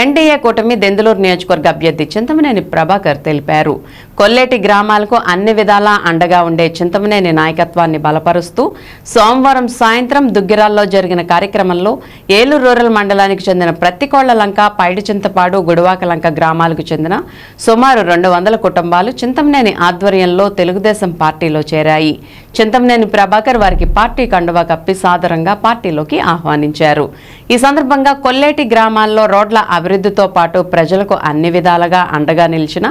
ఎన్డీఏ కూటమి దెందులూరు నియోజకవర్గ అభ్యర్థి చింతమనేని ప్రభాకర్ తెలిపారు. కొల్లేటి గ్రామాలకు అన్ని విధాలా అండగా ఉండే చింతమనేని నాయకత్వాన్ని బలపరుస్తూ సోమవారం సాయంత్రం దుగ్గిరాల్లో జరిగిన కార్యక్రమంలో ఏలూరు రూరల్ మండలానికి చెందిన ప్రత్తికోళ్లలంక, పైడిచింతపాడు, గుడివాకలంక గ్రామాలకు చెందిన సుమారు 200 కుటుంబాలు చింతమనేని ఆధ్వర్యంలో తెలుగుదేశం పార్టీలో చేరాయి. చింతమనేని ప్రభాకర్ వారికి పార్టీ కండువా కప్పి సాదరంగా పార్టీలోకి ఆహ్వానించారు. ఈ సందర్భంగా కొల్లేటి గ్రామాల్లో రోడ్ల అభివృద్ధితో పాటు ప్రజలకు అన్ని విధాలుగా అండగా నిలిచిన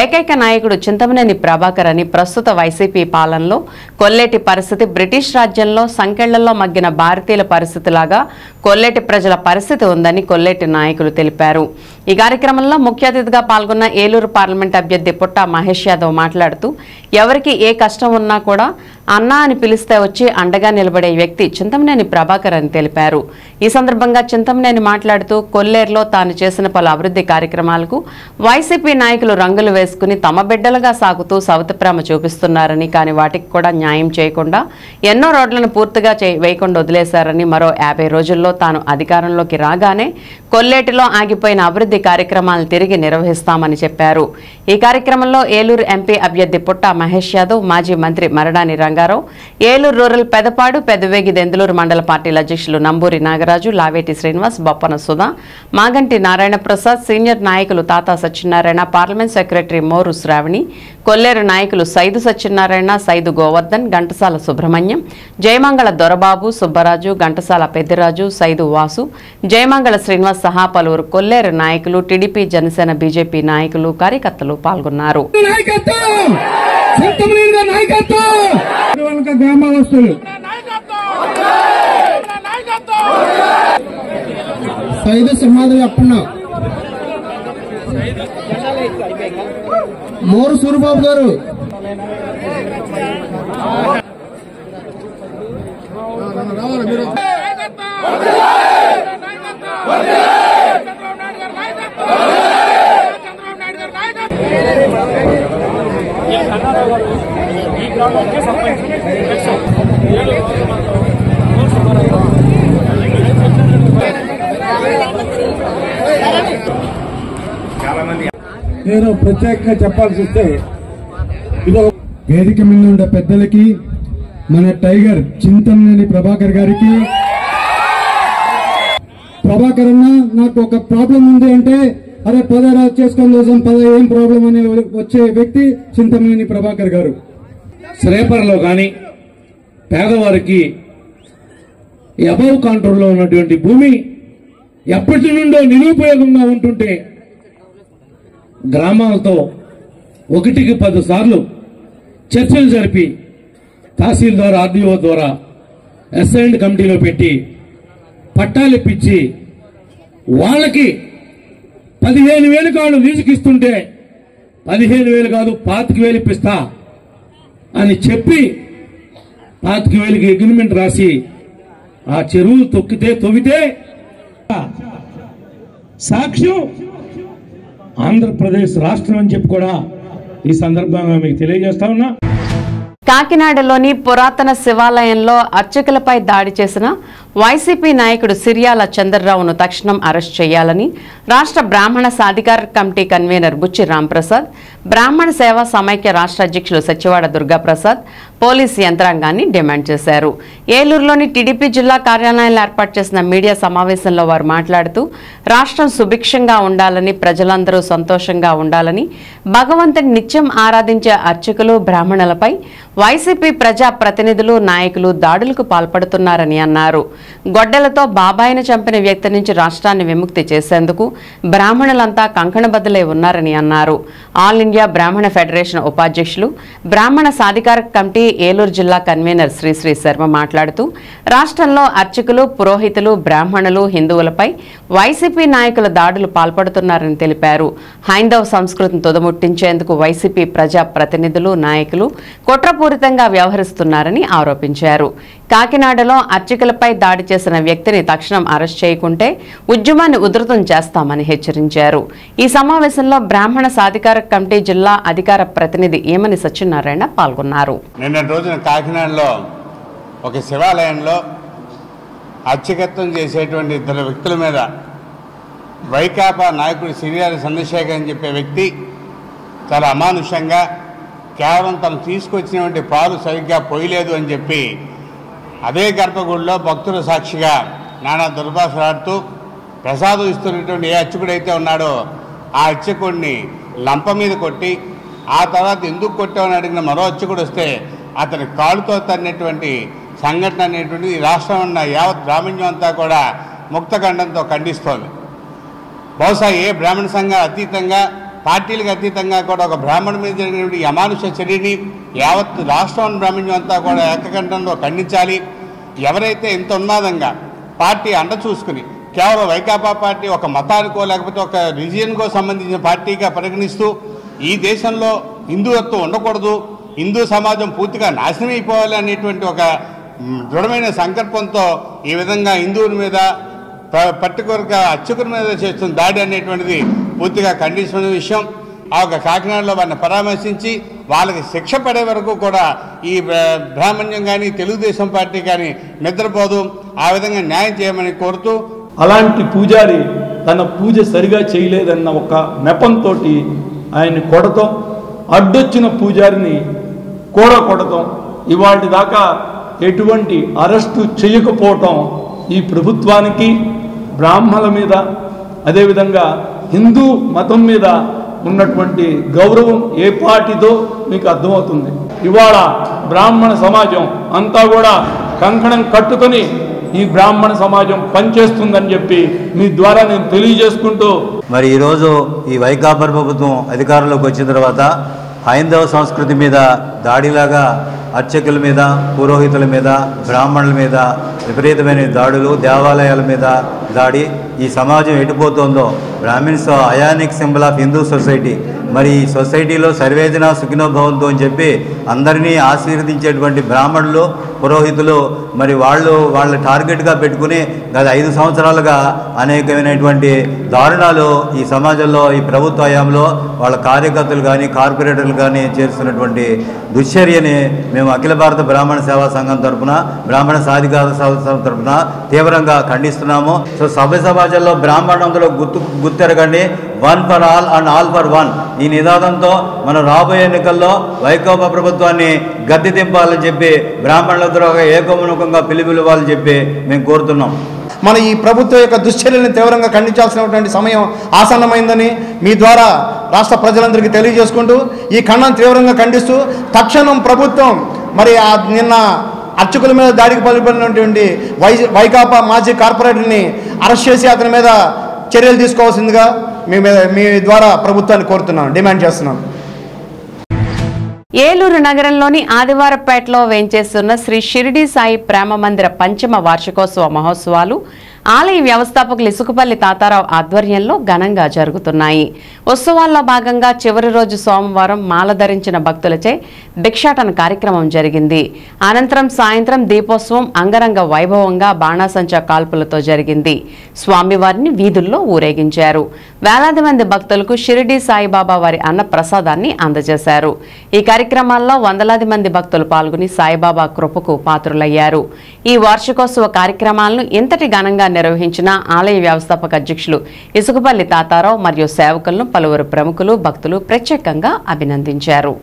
ఏకైక నాయకుడు చింతమనేని ప్రభాకర్ అని, ప్రస్తుత వైసీపీ పాలనలో కొల్లేటి పరిస్థితి బ్రిటిష్ రాజ్యంలో సంకెళ్లలో మగ్గిన భారతీయుల పరిస్థితిలాగా కొల్లేటి ప్రజల పరిస్థితి ఉందని కొల్లేటి నాయకులు తెలిపారు. ఈ కార్యక్రమంలో ముఖ్య అతిథిగా పాల్గొన్న ఏలూరు పార్లమెంట్ అభ్యర్థి పుట్టా మహేష్ యాదవ్ మాట్లాడుతూ ఎవరికి ఏ కష్టం ఉన్నా కూడా అన్నా అని పిలిస్తే వచ్చి అండగా నిలబడే వ్యక్తి చింతమనేని ప్రభాకర్ అని తెలిపారు. ఈ సందర్భంగా చింతమనేని మాట్లాడుతూ కొల్లేరులో తాను చేసిన పలు అభివృద్ధి కార్యక్రమాలకు వైసీపీ నాయకులు రంగులు వేసుకుని తమ బిడ్డలుగా సాగుతూ సవతి ప్రేమ చూపిస్తున్నారని, కానీ వాటికి కూడా న్యాయం చేయకుండా ఎన్నో రోడ్లను పూర్తిగా వేయకుండా వదిలేశారని, మరో 50 రోజుల్లో తాను అధికారంలోకి రాగానే కొల్లేటిలో ఆగిపోయిన అభివృద్ధి కార్యక్రమాలను తిరిగి నిర్వహిస్తామని చెప్పారు. ఈ కార్యక్రమంలో ఏలూరు ఎంపీ అభ్యర్థి పుట్ట మహేష్ యాదవ్, మాజీ మంత్రి మరడాని రంగారావు, ఏలూరు రూరల్ పెదపాడు, పెదవేగి దెందులూరు మండల పార్టీల అధ్యక్షులు నంబూరి నాగరాజు, లావేటి శ్రీనివాస్, బొప్పన సుధా, మాగంటి నారాయణ ప్రసాద్, సీనియర్ నాయకులు తాతా సత్యనారాయణ, పార్లమెంట్ సెక్రటరీ మోరు శ్రావణి, కొల్లేరు నాయకులు సైదు సత్యనారాయణ, సైదు గోవర్ధన్, ఘంటసాల సుబ్రహ్మణ్యం, జయమంగళ దొరబాబు, సుబ్బరాజు, ఘంటసాల పెద్దిరాజు, సైదు వాసు, జయమంగళ శ్రీనివాస్ సహా పలువురు కొల్లేరు నాయకులు, టీడీపీ, జనసేన, బీజేపీ నాయకులు, కార్యకర్తలు పాల్గొన్నారు.
మోరు సూరిబాబు గారు,
నేను ప్రత్యేకంగా చెప్పాల్సి వస్తే
వేదిక మీద ఉండే పెద్దలకి, మన టైగర్ చింతమనేని ప్రభాకర్ గారికి, ప్రభాకర్ అన్న నాకు ఒక ప్రాబ్లం ఉంది అంటే అరే పదరా చేసుకొని రోజు పద ఏం ప్రాబ్లం అనే వచ్చే వ్యక్తి చింతమనేని ప్రభాకర్ గారు.
శ్రేపర్లో కానీ పేదవారికి అబౌవ్ కంట్రోల్లో ఉన్నటువంటి భూమి ఎప్పటి నుండో నిరుపయోగంగా ఉంటుంటే గ్రామాలతో 1కి 10 సార్లు చర్చలు జరిపి తహసీల్దార్, ఆర్డీఓ ద్వారా అసైన్డ్ కమిటీలో పెట్టి పట్టాలు ఇప్పించి వాళ్ళకి 15,000 కాళ్ళు లీజుకిస్తుంటే 15,000 కాదు 25,000 ఇప్పిస్తా అని చెప్పి 25,000కి అగ్రిమెంట్ రాసి ఆ చెరువు తవ్వితే సాక్ష్యం ఆంధ్రప్రదేశ్ రాష్ట్రం అని చెప్పి కూడా ఈ సందర్భంగా మీకు తెలియజేస్తా ఉన్నా.
కాకినాడలోని పురాతన శివాలయంలో అర్చకులపై దాడి చేసిన వైసీపీ నాయకుడు సిరియాల చంద్రరావును తక్షణం అరెస్ట్ చేయాలని రాష్ట్ర బ్రాహ్మణ సాధికార కమిటీ కన్వీనర్ బుచ్చి రాంప్రసాద్, బ్రాహ్మణ సేవా సమైక్య రాష్ట్ర అధ్యక్షులు సచివాడ దుర్గాప్రసాద్ పోలీసు యంత్రాంగాన్ని డిమాండ్ చేశారు. ఏలూరులోని టీడీపీ జిల్లా కార్యాలయంలో ఏర్పాటు చేసిన మీడియా సమావేశంలో వారు మాట్లాడుతూ రాష్ట్రం సుభిక్షంగా ఉండాలని, ప్రజలందరూ సంతోషంగా ఉండాలని, భగవంతుని నిత్యం ఆరాధించే అర్చకులు, బ్రాహ్మణులపై వైసీపీ ప్రజా ప్రతినిధులు, నాయకులు దాడులకు పాల్పడుతున్నారని అన్నారు. గొడ్డలతో బాబాయిని చంపిన వ్యక్తి నుంచి రాష్ట్రాన్ని విముక్తి చేసేందుకు బ్రాహ్మణులంతా కంకణబద్దులై ఉన్నారని అన్నారు. ఆల్ ఇండియా బ్రాహ్మణ ఫెడరేషన్ ఉపాధ్యక్షులు, బ్రాహ్మణ సాధికార కమిటీ ఏలూరు జిల్లా కన్వీనర్ శ్రీ శర్మ మాట్లాడుతూ రాష్ట్రంలో అర్చకులు, పురోహితులు, బ్రాహ్మణులు, హిందువులపై వైసీపీ నాయకుల దాడులు పాల్పడుతున్నారని తెలిపారు. హైందవ సంస్కృతిని తుదముట్టించేందుకు వైసీపీ ప్రజా ప్రతినిధులు, నాయకులు కుట్రపూరితంగా వ్యవహరిస్తున్నారని ఆరోపించారు. కాకినాడలో అర్చకులపై దాడి చేసిన వ్యక్తిని తక్షణం అరెస్ట్ చేయకుంటే ఉద్యమాన్ని ఉధృతం చేస్తామని హెచ్చరించారు. ఈ సమావేశంలో బ్రాహ్మణ సాధికార కమిటీ జిల్లా అధికార ప్రతినిధి ఏమని సత్యనారాయణ పాల్గొన్నారు.
నిన్నటి రోజున కాకినాడలో ఒక శివాలయంలో అర్చకత్వం చేసేటువంటి 2 వ్యక్తుల మీద వైకాపా నాయకుడు సిరియాల చంద్రశేఖర్ అని చెప్పే వ్యక్తి చాలా అమానుషంగా కేవలం తను తీసుకొచ్చినటువంటి పాలు సరిగ్గా పోయలేదు అని చెప్పి అదే గర్భగుడిలో భక్తుల సాక్షిగా నానా దుర్భాషలాడుతూ ప్రసాదం ఇస్తున్నటువంటి ఏ అర్చకుడైతే ఉన్నాడో ఆ అర్చకుడిని లంప మీద కొట్టి ఆ తర్వాత ఎందుకు కొట్టామని అడిగిన మరో అర్చకుడు వస్తే అతని కాలుతో తన్నటువంటి సంఘటన అనేటువంటిది ఈ రాష్ట్రం ఉన్న యావత్ బ్రాహ్మణ్యం అంతా కూడా ముక్తఖండంతో ఖండిస్తోంది. బహుశా ఏ బ్రాహ్మణ సంఘం అతీతంగా, పార్టీలకు అతీతంగా కూడా ఒక బ్రాహ్మణ మీద జరిగినటువంటి అమానుష చర్యని యావత్ రాష్ట్రం బ్రాహ్మణ్యం అంతా కూడా ఏకకంఠంలో ఖండించాలి. ఎవరైతే ఇంత ఉన్మాదంగా పార్టీ అండ చూసుకుని కేవలం వైకాపా పార్టీ ఒక మతానికో లేకపోతే ఒక రిజియన్కో సంబంధించిన పార్టీగా పరిగణిస్తూ ఈ దేశంలో హిందుత్వం ఉండకూడదు, హిందూ సమాజం పూర్తిగా నాశనం అయిపోవాలి అనేటువంటి ఒక దృఢమైన సంకల్పంతో ఈ విధంగా హిందువుల మీద పర్టికులర్గా అర్చకుల మీద చేస్తున్న దాడి అనేటువంటిది పూర్తిగా ఖండించిన విషయం. ఆ ఒక కాకినాడలో వారిని పరామర్శించి వాళ్ళకి శిక్ష పడే వరకు కూడా ఈ బ్రాహ్మణ్యం కానీ తెలుగుదేశం పార్టీ కానీ నిద్రపోదు, ఆ విధంగా న్యాయం చేయమని కోరుతూ,
అలాంటి పూజారి తన పూజ సరిగా చేయలేదన్న ఒక నెపంతో
ఆయన్ని కొడతాం, అడ్డొచ్చిన పూజారిని కూడా కొడతాం. ఇవాటి దాకా ఎటువంటి అరెస్టు చేయకపోవటం ఈ ప్రభుత్వానికి, బ్రాహ్మణుల మీద, అదేవిధంగా హిందూ మతం మీద ఉన్నటువంటి గౌరవం ఏ పార్టీదో మీకు అర్థమవుతుంది. ఇవాళ బ్రాహ్మణ సమాజం అంతా కూడా కంకణం కట్టుకొని ఈ బ్రాహ్మణ సమాజం పనిచేస్తుందని చెప్పి మీ ద్వారా నేను తెలియజేసుకుంటూ,
మరి ఈరోజు ఈ వైకాపా ప్రభుత్వం అధికారంలోకి వచ్చిన తర్వాత హైందవ సంస్కృతి మీద దాడిలాగా అర్చకుల మీద, పురోహితుల మీద, బ్రాహ్మణుల మీద విపరీతమైన దాడులు, దేవాలయాల మీద దాడి, ఈ సమాజం ఎటుపోతుందో. Brahmins iconic symbol of Hindu society. మరి ఈ సొసైటీలో సర్వేజన సుఖినో భవంతు అని చెప్పి అందరినీ ఆశీర్వదించేటువంటి బ్రాహ్మణులు, పురోహితులు మరి వాళ్ళ టార్గెట్గా పెట్టుకుని గత 5 సంవత్సరాలుగా అనేకమైనటువంటి దారుణాలు ఈ సమాజంలో, ఈ ప్రభుత్వ హయాంలో వాళ్ళ కార్యకర్తలు కానీ, కార్పొరేటర్లు కానీ చేస్తున్నటువంటి దుశ్చర్యని మేము అఖిల భారత బ్రాహ్మణ సేవా సంఘం తరఫున, బ్రాహ్మణ సాధికార సంస్థ తరఫున తీవ్రంగా ఖండిస్తున్నాము. సో సభ్య సమాజంలో బ్రాహ్మణంలో గుర్తెరగండి, 1 for all and all for 1 ఈ నినాదంతో మనం రాబోయే ఎన్నికల్లో వైకాపా ప్రభుత్వాన్ని గద్దె దింపాలని చెప్పి బ్రాహ్మణులందరూ ఏకోముఖంగా పిలుపునివ్వాలని చెప్పి మేము కోరుతున్నాం.
మన ఈ ప్రభుత్వం యొక్క దుశ్చర్యలను తీవ్రంగా ఖండించాల్సినటువంటి సమయం ఆసన్నమైందని మీ ద్వారా రాష్ట్ర ప్రజలందరికీ తెలియజేసుకుంటూ, ఈ ఖండన తీవ్రంగా ఖండిస్తూ తక్షణం ప్రభుత్వం మరి నిన్న అర్చకుల మీద దాడికి పాల్పడినటువంటి వైకాపా మాజీ కార్పొరేటర్ని అరెస్ట్ చేసి అతని మీద చర్యలు తీసుకోవాల్సిందిగా మీ ద్వారా ప్రభుత్వాన్ని కోరుతున్నాం, డిమాండ్ చేస్తున్నాం.
ఏలూరు నగరంలోని ఆదివారపేటలో వేంచేస్తున్న శ్రీ షిరిడి సాయి ప్రేమ మందిర పంచమ వార్షికోత్సవ మహోత్సవాలు ఆలయ వ్యవస్థాపకులు ఇసుకపల్లి తాతారావు ఆధ్వర్యంలో ఘనంగా జరుగుతున్నాయి. ఉత్సవాల్లో భాగంగా చివరి రోజు సోమవారం మాల ధరించిన భక్తులచే భిక్షాటన కార్యక్రమం జరిగింది. అనంతరం సాయంత్రం దీపోత్సవం అంగరంగ వైభవంగా బాణాసంచా కాల్పులతో జరిగింది. స్వామివారిని వీధుల్లో ఊరేగించారు. వేలాది మంది భక్తులకు షిరిడి సాయిబాబా వారి అన్న ప్రసాదాన్ని అందజేశారు. ఈ కార్యక్రమాల్లో వందలాది మంది భక్తులు పాల్గొని సాయిబాబా కృపకు పాత్రులయ్యారు. ఈ వార్షికోత్సవ కార్యక్రమాలను ఇంతటి ఘనంగా నిర్వహించిన ఆలయ వ్యవస్థాపక అధ్యక్షులు ఇసుకపల్లి తాతారావు మరియు సేవకులను పలువురు ప్రముఖులు, భక్తులు ప్రత్యేకంగా అభినందించారు.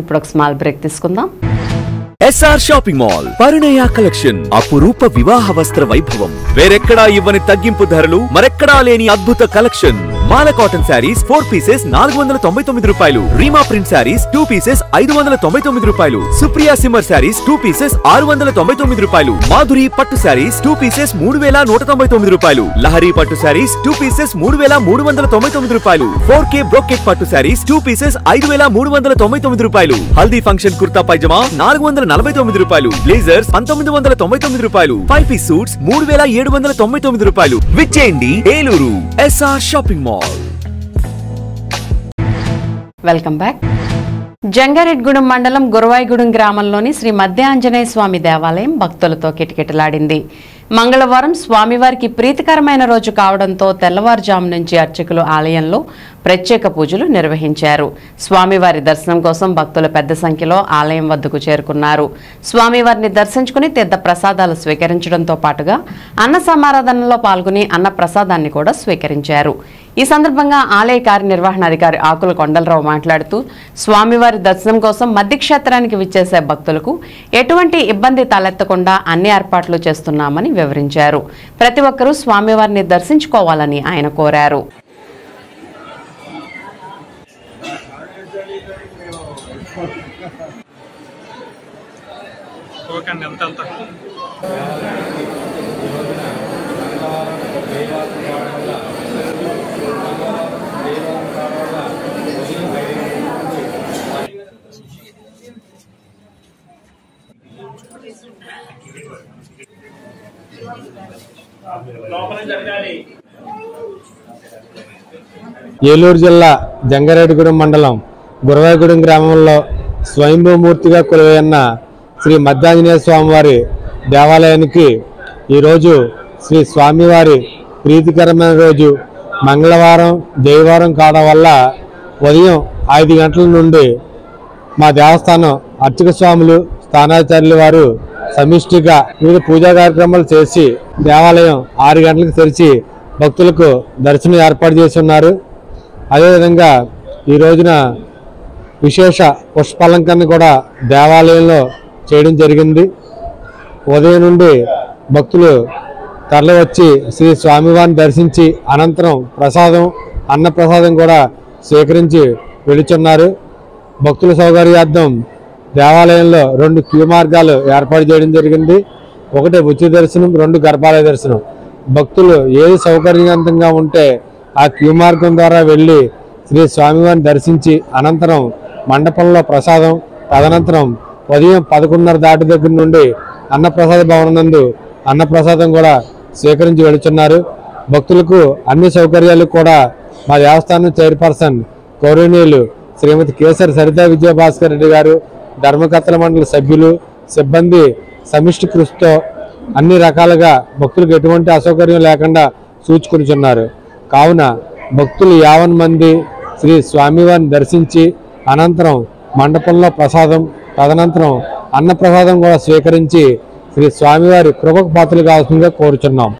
ఇప్పుడు ఒక స్మాల్ బ్రేక్ తీసుకుందాం.
ఎస్ఆర్ షాపింగ్ మాల్ పరిణయ కలెక్షన్ అపురూప వివాహ వస్త్ర వైభవం. వేరెక్కడా ఇవ్వని తగ్గింపు ధరలు, మరెక్కడా లేని అద్భుత కలెక్షన్. మాల కాటన్ శారీస్ 4 పీసెస్ 499 రూపాయలు. రీమా ప్రింట్ శారీస్ 2 పీసెస్ 599 రూపాయలు. సుప్రియా సిమ్మర్ శారీస్ 2 పీసెస్ 699 రూపాయలు. మాధురి పట్టు శారీస్ 2 పీసెస్ 3199 రూపాయలు. లహరి పట్టు శారీస్ 2 పీసెస్ 3399 రూపాయలు. 4K బ్రోకెట్ పట్టు శారీస్ 2 పీసెస్ 5399 రూపాయలు. హల్దీ ఫంక్షన్ కుర్తా పైజమా 449 రూపాయలు. బ్లేజర్స్ 1999 రూపాయలు. 5 పీస్ సూట్స్ 3799 రూపాయలు. విచ్చేయండి Eluru SR shopping mall.
Welcome back. Jangareddygudem మండలం గురవాయిగూడెం గ్రామంలోని శ్రీ మధ్య ఆంజనేయ స్వామి దేవాలయం భక్తులతో కిటకిటలాడింది. మంగళవారం స్వామివారికి ప్రీతికరమైన రోజు కావడంతో తెల్లవారుజాము నుంచి అర్చకులు ఆలయంలో ప్రత్యేక పూజలు నిర్వహించారు. స్వామివారి దర్శనం కోసం భక్తులు పెద్ద సంఖ్యలో ఆలయం వద్దకు చేరుకున్నారు. స్వామివారిని దర్శించుకుని తీర్థ ప్రసాదాలు స్వీకరించడంతో పాటుగా అన్న సమారాధనలో పాల్గొని అన్న ప్రసాదాన్ని కూడా స్వీకరించారు. ఈ సందర్భంగా ఆలయ కార్యనిర్వహణాధికారి ఆకుల కొండలరావు మాట్లాడుతూ స్వామివారి దర్శనం కోసం మధ్యక్షేత్రానికి విచ్చేసే భక్తులకు ఎటువంటి ఇబ్బంది తలెత్తకుండా అన్ని ఏర్పాట్లు చేస్తున్నామని వివరించారు. ప్రతి ఒక్కరూ స్వామివారిని దర్శించుకోవాలని ఆయన కోరారు.
ఏలూరు జిల్లా జంగారెడ్డిగూడెం మండలం గురవాయిగూడెం గ్రామంలో స్వయంభూమూర్తిగా కొలువైన శ్రీ మధ్యాంజనేయ స్వామివారి దేవాలయానికి ఈరోజు శ్రీ స్వామివారి ప్రీతికరమైన రోజు మంగళవారం జయవారం కావడం వల్ల ఉదయం 5 గంటల నుండి మా దేవస్థానం అర్చక స్వాములు స్థానాచార్యుల వారు సమిష్టిగా వివిధ పూజా కార్యక్రమాలు చేసి దేవాలయం 6 గంటలకు తెరిచి భక్తులకు దర్శనం ఏర్పాటు చేసి ఉన్నారు. అదేవిధంగా ఈ రోజున విశేష పుష్పాలంకరణ కూడా దేవాలయంలో చేయడం జరిగింది. ఉదయం నుండి భక్తులు తరలి వచ్చి శ్రీ స్వామివారిని దర్శించి అనంతరం అన్నప్రసాదం కూడా స్వీకరించి వెళుచున్నారు. భక్తుల సౌకర్యార్థం దేవాలయంలో 2 క్యూ మార్గాలు ఏర్పాటు చేయడం జరిగింది. ఒకటి ఉచిత దర్శనం, 2 గర్భాలయ దర్శనం. భక్తులు ఏది సౌకర్యవంతంగా ఉంటే ఆ క్యూ మార్గం ద్వారా వెళ్ళి శ్రీ స్వామివారిని దర్శించి అనంతరం మండపంలో ప్రసాదం, తదనంతరం ఉదయం 11:30 దాటి దగ్గర నుండి అన్నప్రసాద భవనం నందు అన్నప్రసాదం కూడా స్వీకరించి వెళుతున్నారు. భక్తులకు అన్ని సౌకర్యాలు కూడా మా దేవస్థానం చైర్పర్సన్ గౌరవనీయులు శ్రీమతి కేసరి సరితా విజయభాస్కర్ రెడ్డి గారు, ధర్మకర్తల మండలి సభ్యులు, సిబ్బంది సమిష్టి కృషితో అన్ని రకాలుగా భక్తులకు ఎటువంటి అసౌకర్యం లేకుండా సూచుకుంటున్నారు. కావున భక్తులు 50 మంది శ్రీ స్వామివారిని దర్శించి అనంతరం మండపంలో ప్రసాదం, తదనంతరం అన్నప్రసాదం కూడా స్వీకరించి శ్రీ స్వామివారి కృపకు పాత్రలు కావాల్సిందిగా కోరుచున్నాం.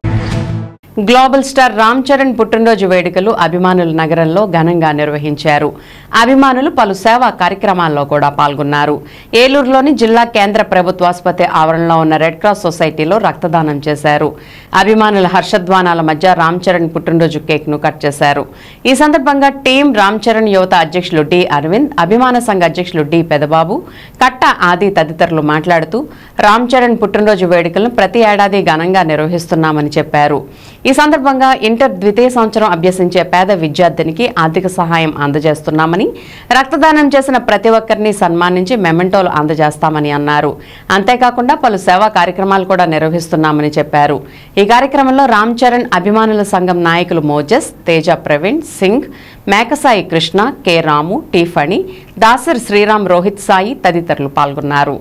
గ్లోబల్ స్టార్ రామ్ చరణ్ పుట్టినరోజు వేడుకలు అభిమానుల నగరంలో ఘనంగా నిర్వహించారు. అభిమానులు పలు సేవా కార్యక్రమాల్లో కూడా పాల్గొన్నారు. ఏలూరులోని జిల్లా కేంద్ర ప్రభుత్వాసుపత్రి ఆవరణలో ఉన్న రెడ్ క్రాస్ సొసైటీలో రక్తదానం చేశారు. అభిమానుల హర్షధ్వానాల మధ్య రామ్ చరణ్ పుట్టినరోజు కేక్ ను కట్ చేశారు. ఈ సందర్భంగా టీం రామ్ చరణ్ యువత అధ్యక్షులు డి అరవింద్, అభిమాన సంఘ అధ్యక్షులు డి పెదబాబు, కట్ట ఆది తదితరులు మాట్లాడుతూ రామ్ చరణ్ పుట్టినరోజు వేడుకలను ప్రతి ఏడాది ఘనంగా నిర్వహిస్తున్నామని చెప్పారు. ఈ సందర్భంగా ఇంటర్ ద్వితీయ సంవత్సరం అభ్యసించే పేద విద్యార్థినికి ఆర్థిక సహాయం అందజేస్తున్నామని, రక్తదానం చేసిన ప్రతి ఒక్కరిని సన్మానించి మెమెంటోలు అందజేస్తామని అన్నారు. అంతేకాకుండా పలు సేవా కార్యక్రమాలు కూడా నిర్వహిస్తున్నామని చెప్పారు. ఈ కార్యక్రమంలో రామ్ చరణ్ అభిమానుల సంఘం నాయకులు మోజస్, తేజ ప్రవీణ్ సింగ్, మేకసాయి కృష్ణ, కె రాము, టి ఫణి, దాసర్ శ్రీరామ్, రోహిత్ సాయి తదితరులు పాల్గొన్నారు.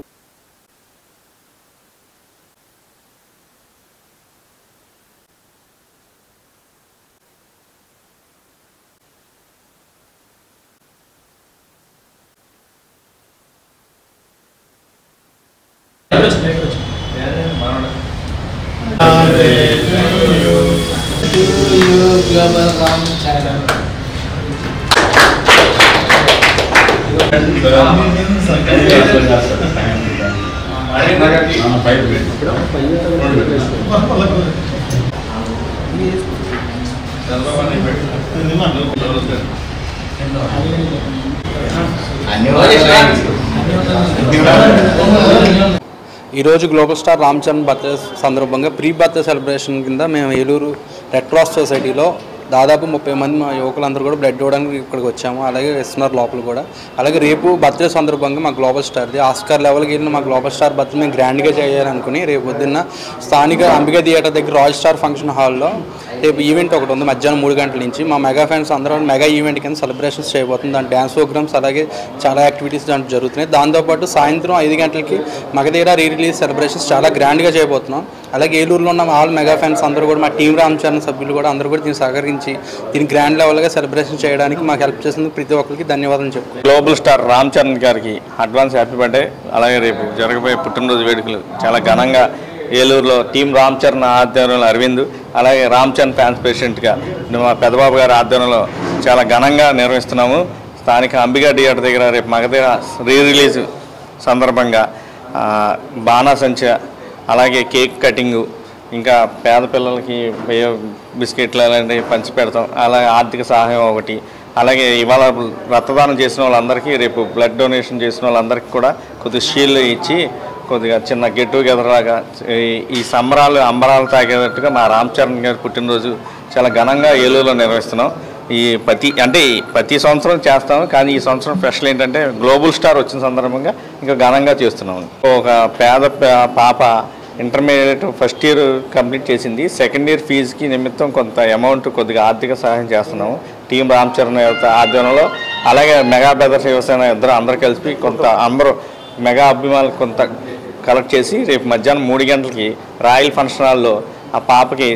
ఈరోజు global star Ram Charan birthday సందర్భంగా ప్రీ బర్త్డే సెలబ్రేషన్ కింద మేము ఏలూరు రెడ్ క్రాస్ సొసైటీలో దాదాపు 30 మంది మా యువకులందరూ కూడా బ్లడ్ ఇవ్వడానికి ఇక్కడికి వచ్చాము. అలాగే ఇస్తున్నారు లోపల కూడా. అలాగే రేపు బర్త్డే సందర్భంగా మా గ్లోబల్ స్టార్ది ఆస్కార్ లెవెల్కి వెళ్ళిన మా గ్లోబల్ స్టార్ బర్త్డే మేము గ్రాండ్గా చేయాలనుకుని రేపు పొద్దున్న స్థానిక అంబికా థియేటర్ దగ్గర రాయల్ స్టార్ ఫంక్షన్ హాల్లో రేపు ఈవెంట్ ఒకటి ఉంది మధ్యాహ్నం 3 గంటల నుంచి. మా మెగా ఫ్యాన్స్ అందరూ మెగా ఈవెంట్ కింద సెలబ్రేషన్స్ చేయబోతుంది. దాని డ్యాన్స్ ప్రోగ్రామ్స్ అలాగే చాలా యాక్టివిటీస్ దాంట్లో జరుగుతున్నాయి. దాంతోపాటు సాయంత్రం 5 గంటలకి మగధీర రీ రిలీజ్ సెలబ్రేషన్స్ చాలా గ్రాండ్గా చేయబోతున్నాం. అలాగే ఏలూరులో ఉన్న ఆల్ మెగా ఫ్యాన్స్ అందరూ కూడా మా టీం రామ్ చరణ్ సభ్యులు కూడా అందరూ కూడా దీన్ని సహకరించి దీన్ని గ్రాండ్ లెవెల్గా సెలబ్రేషన్ చేయడానికి మాకు హెల్ప్ చేసింది ప్రతి ఒక్కరికి ధన్యవాదాలు చెప్పుకోవాలి.
గ్లోబల్ స్టార్ రామ్ చరణ్ గారికి అడ్వాన్స్ హ్యాపీ బర్త్డే. అలాగే రేపు జరగబోయే పుట్టినరోజు వేడుకలు చాలా ఘనంగా ఏలూరులో టీం రామ్ చరణ్ ఆధ్వర్యంలో అరవింద్ అలాగే రామ్ చరణ్ ఫ్యాన్స్ ప్రెసిడెంట్గా మా పెద్దబాబు గారి ఆధ్వర్యంలో చాలా ఘనంగా నిర్వహిస్తున్నాము. స్థానిక అంబికా థియేటర్ దగ్గర రేపు మగధీర రీ రిలీజ్ సందర్భంగా బాణాసంచ అలాగే కేక్ కటింగు ఇంకా పేద పిల్లలకి బిస్కెట్లు అలాంటివి పంచి పెడతాం. అలాగే ఆర్థిక సహాయం ఒకటి. అలాగే ఇవాళ రక్తదానం చేసిన వాళ్ళందరికీ రేపు బ్లడ్ డొనేషన్ చేసిన వాళ్ళందరికీ కూడా కొద్దిగా షీల్డ్ ఇచ్చి కొద్దిగా చిన్న గెట్ టుగెదర్ లాగా ఈ సంబరాలు అంబరాలు తాగేటట్టుగా మా రామ్ చరణ్ గారి పుట్టినరోజు చాలా ఘనంగా ఏలూరులో నిర్వహిస్తున్నాం. ఈ ప్రతి సంవత్సరం చేస్తాము, కానీ ఈ సంవత్సరం స్పెషల్ ఏంటంటే గ్లోబల్ స్టార్ వచ్చిన సందర్భంగా ఇంకా ఘనంగా చేస్తున్నాము. ఒక పేద పాప ఇంటర్మీడియట్ ఫస్ట్ ఇయర్ కంప్లీట్ చేసింది. సెకండ్ ఇయర్ ఫీజుకి నిమిత్తం కొంత అమౌంట్ కొద్దిగా ఆర్థిక సహాయం చేస్తున్నాము టీం రామ్ చరణ్ ఆధ్వర్యంలో. అలాగే మెగా బ్రదర్స్ యువసేన అందరూ కలిసి కొంత అందరూ మెగా అభిమానులు కొంత కలెక్ట్ చేసి రేపు మధ్యాహ్నం 3 గంటలకి రాయల్ ఫంక్షన్ హాల్లో ఆ పాపకి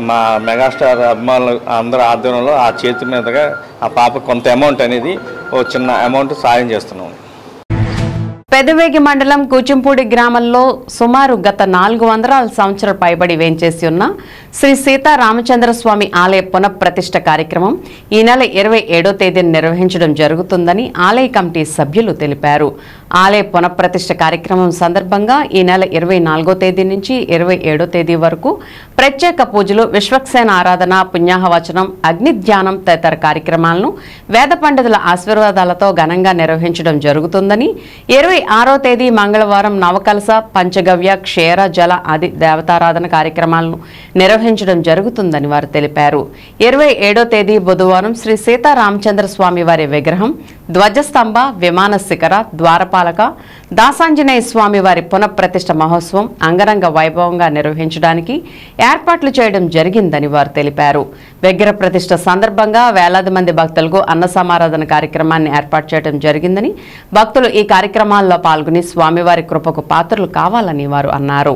మా మెగాస్టార్ అభిమానులు అందరూ ఆధ్వర్యంలో ఆ చేతి మీదుగా ఆ పాప కొంత అమౌంట్ అనేది ఓ చిన్న అమౌంట్ సాయం చేస్తున్నాము.
పెదవేగి మండలం కూచింపూడి గ్రామంలో సుమారు గత 400 సంవత్సరాల పైబడి వేంచేసి ఉన్న శ్రీ సీతారామచంద్రస్వామి ఆలయ పునఃప్రతిష్ఠ కార్యక్రమం ఈ నెల 27వ తేదీన నిర్వహించడం జరుగుతుందని ఆలయ కమిటీ సభ్యులు తెలిపారు. ఆలయ పునఃప్రతిష్ఠ కార్యక్రమం సందర్భంగా ఈ నెల 24వ తేదీ నుంచి 27వ తేదీ వరకు ప్రత్యేక పూజలు, విశ్వక్సేన ఆరాధన, పుణ్యాహవచనం, అగ్ని ధ్యానం తదితర కార్యక్రమాలను వేద పండితుల ఆశీర్వాదాలతో ఘనంగా నిర్వహించడం జరుగుతుందని 26వ తేదీ మంగళవారం నవకలస, పంచగవ్య, క్షేర జల ఆది దేవతారాధన కార్యక్రమాలను నిర్వహించడం జరుగుతుందని వారు తెలిపారు. 27వ తేదీ బుధవారం శ్రీ సీతారామచంద్ర స్వామి వారి విగ్రహం, ధ్వజస్తంభ, విమాన శిఖర, ద్వారపాలక, దాసాంజనేయ స్వామి వారి పునఃప్రతిష్ఠ మహోత్సవం అంగరంగ వైభవంగా నిర్వహించడానికి ఏర్పాట్లు చేయడం జరిగిందని వారు తెలిపారు. విగ్రహ ప్రతిష్ఠ సందర్భంగా వేలాది మంది భక్తులకు అన్న సమారాధన కార్యక్రమాన్ని ఏర్పాటు చేయడం జరిగిందని, భక్తులు ఈ కార్యక్రమాల్లో పాల్గొని స్వామివారి కృపకు పాత్రలు కావాలని వారు అన్నారు.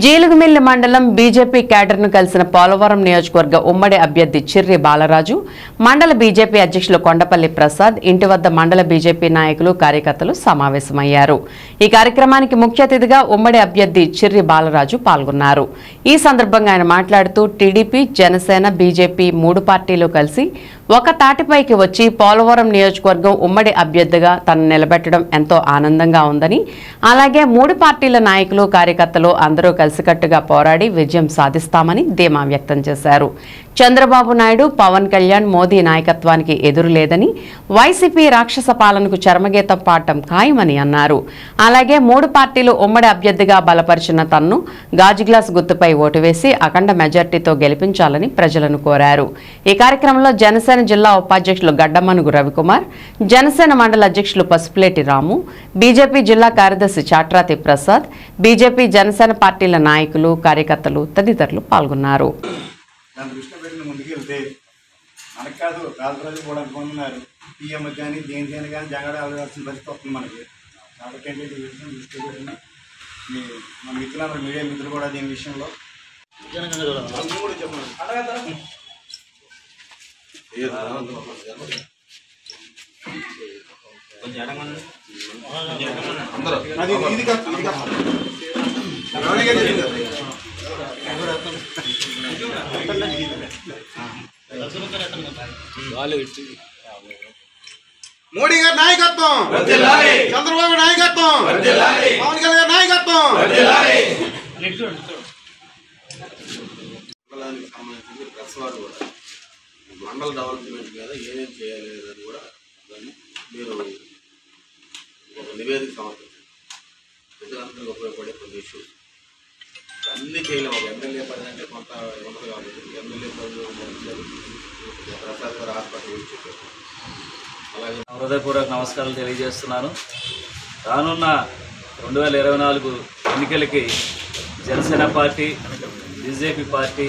జీలుగుమిల్లి మండలం బీజేపీ క్యాడర్ను కలిసిన పోలవరం నియోజకవర్గ ఉమ్మడి అభ్యర్థి చిర్రి బాలరాజు, మండల బీజేపీ అధ్యక్షులు కొండపల్లి ప్రసాద్ ఇంటి వద్ద మండల బీజేపీ నాయకులు కార్యకర్తలు సమావేశమయ్యారు. ఈ కార్యక్రమానికి ముఖ్య అతిథిగా ఉమ్మడి అభ్యర్థి చిర్రి బాలరాజు పాల్గొన్నారు. ఈ సందర్భంగా ఆయన మాట్లాడుతూ టీడీపీ, జనసేన, బీజేపీ 3 పార్టీలు కలిసి ఒక తాటిపైకి వచ్చి పోలవరం నియోజకవర్గం ఉమ్మడి అభ్యర్థిగా తనను నిలబెట్టడం ఎంతో ఆనందంగా ఉందని, అలాగే 3 పార్టీల నాయకులు, కార్యకర్తలు అందరూ కలిసికట్టుగా పోరాడి విజయం సాధిస్తామని ధీమా వ్యక్తం చేశారు. చంద్రబాబు నాయుడు, పవన్ కళ్యాణ్, మోదీ నాయకత్వానికి ఎదురు లేదని, వైసీపీ రాక్షస పాలనకు చర్మగీతం పాడటం ఖాయమని అన్నారు. అలాగే 3 పార్టీలు ఉమ్మడి అభ్యర్థిగా బలపరిచిన తన్ను గాజు గ్లాస్ గుర్తుపై ఓటు వేసి అఖండ మెజార్టీతో గెలిపించాలని ప్రజలను కోరారు. ఈ కార్యక్రమంలో జనసేన జిల్లా ఉపాధ్యక్షులు గడ్డమనుగు రవికుమార్, జనసేన మండల అధ్యక్షులు పసుపులేటి రాము, బీజేపీ జిల్లా కార్యదర్శి చాట్రాతి ప్రసాద్, బీజేపీ, జనసేన పార్టీల నాయకులు, కార్యకర్తలు తదితరులు పాల్గొన్నారు.
మనకు కాదు రాజు ప్రజలు కూడా అనుకుంటున్నారు. పిఎం కానీ దేనికైనా కానీ జగడ అలవాల్సిన పరిస్థితి వస్తుంది మనకి. కాబట్టి ఏంటంటే ఈ విషయం దృష్టి పెట్టిన మన మిత్రులందరూ, మీడియా మిత్రులు కూడా దీని విషయంలో మోడీ గారి నాయకత్వం, చంద్రబాబు నాయకత్వం, పవన్ కళ్యాణ్ నాయకత్వం.
సంబంధించి ప్రెస్ వారు కూడా మండల డెవలప్మెంట్ మీద ఏమేమి చేయాలి అని కూడా దాన్ని మీరు ఒక నివేదిక సమర్పించారు. ప్రజలందరికీ ఉపయోగపడే కొన్ని ఇష్యూస్ అన్నీ చేయలేము. ఒక ఎమ్మెల్యే పని అంటే కొంత ఉండదు కాబట్టి ఎమ్మెల్యే పనులు ప్రసాద్ గారు హాస్పిటల్ గురించి చెప్పారు. అలాగే
హృదయపూర్వక నమస్కారాలు తెలియజేస్తున్నాను. రానున్న 2024 ఎన్నికలకి జనసేన పార్టీ, బీజేపీ పార్టీ,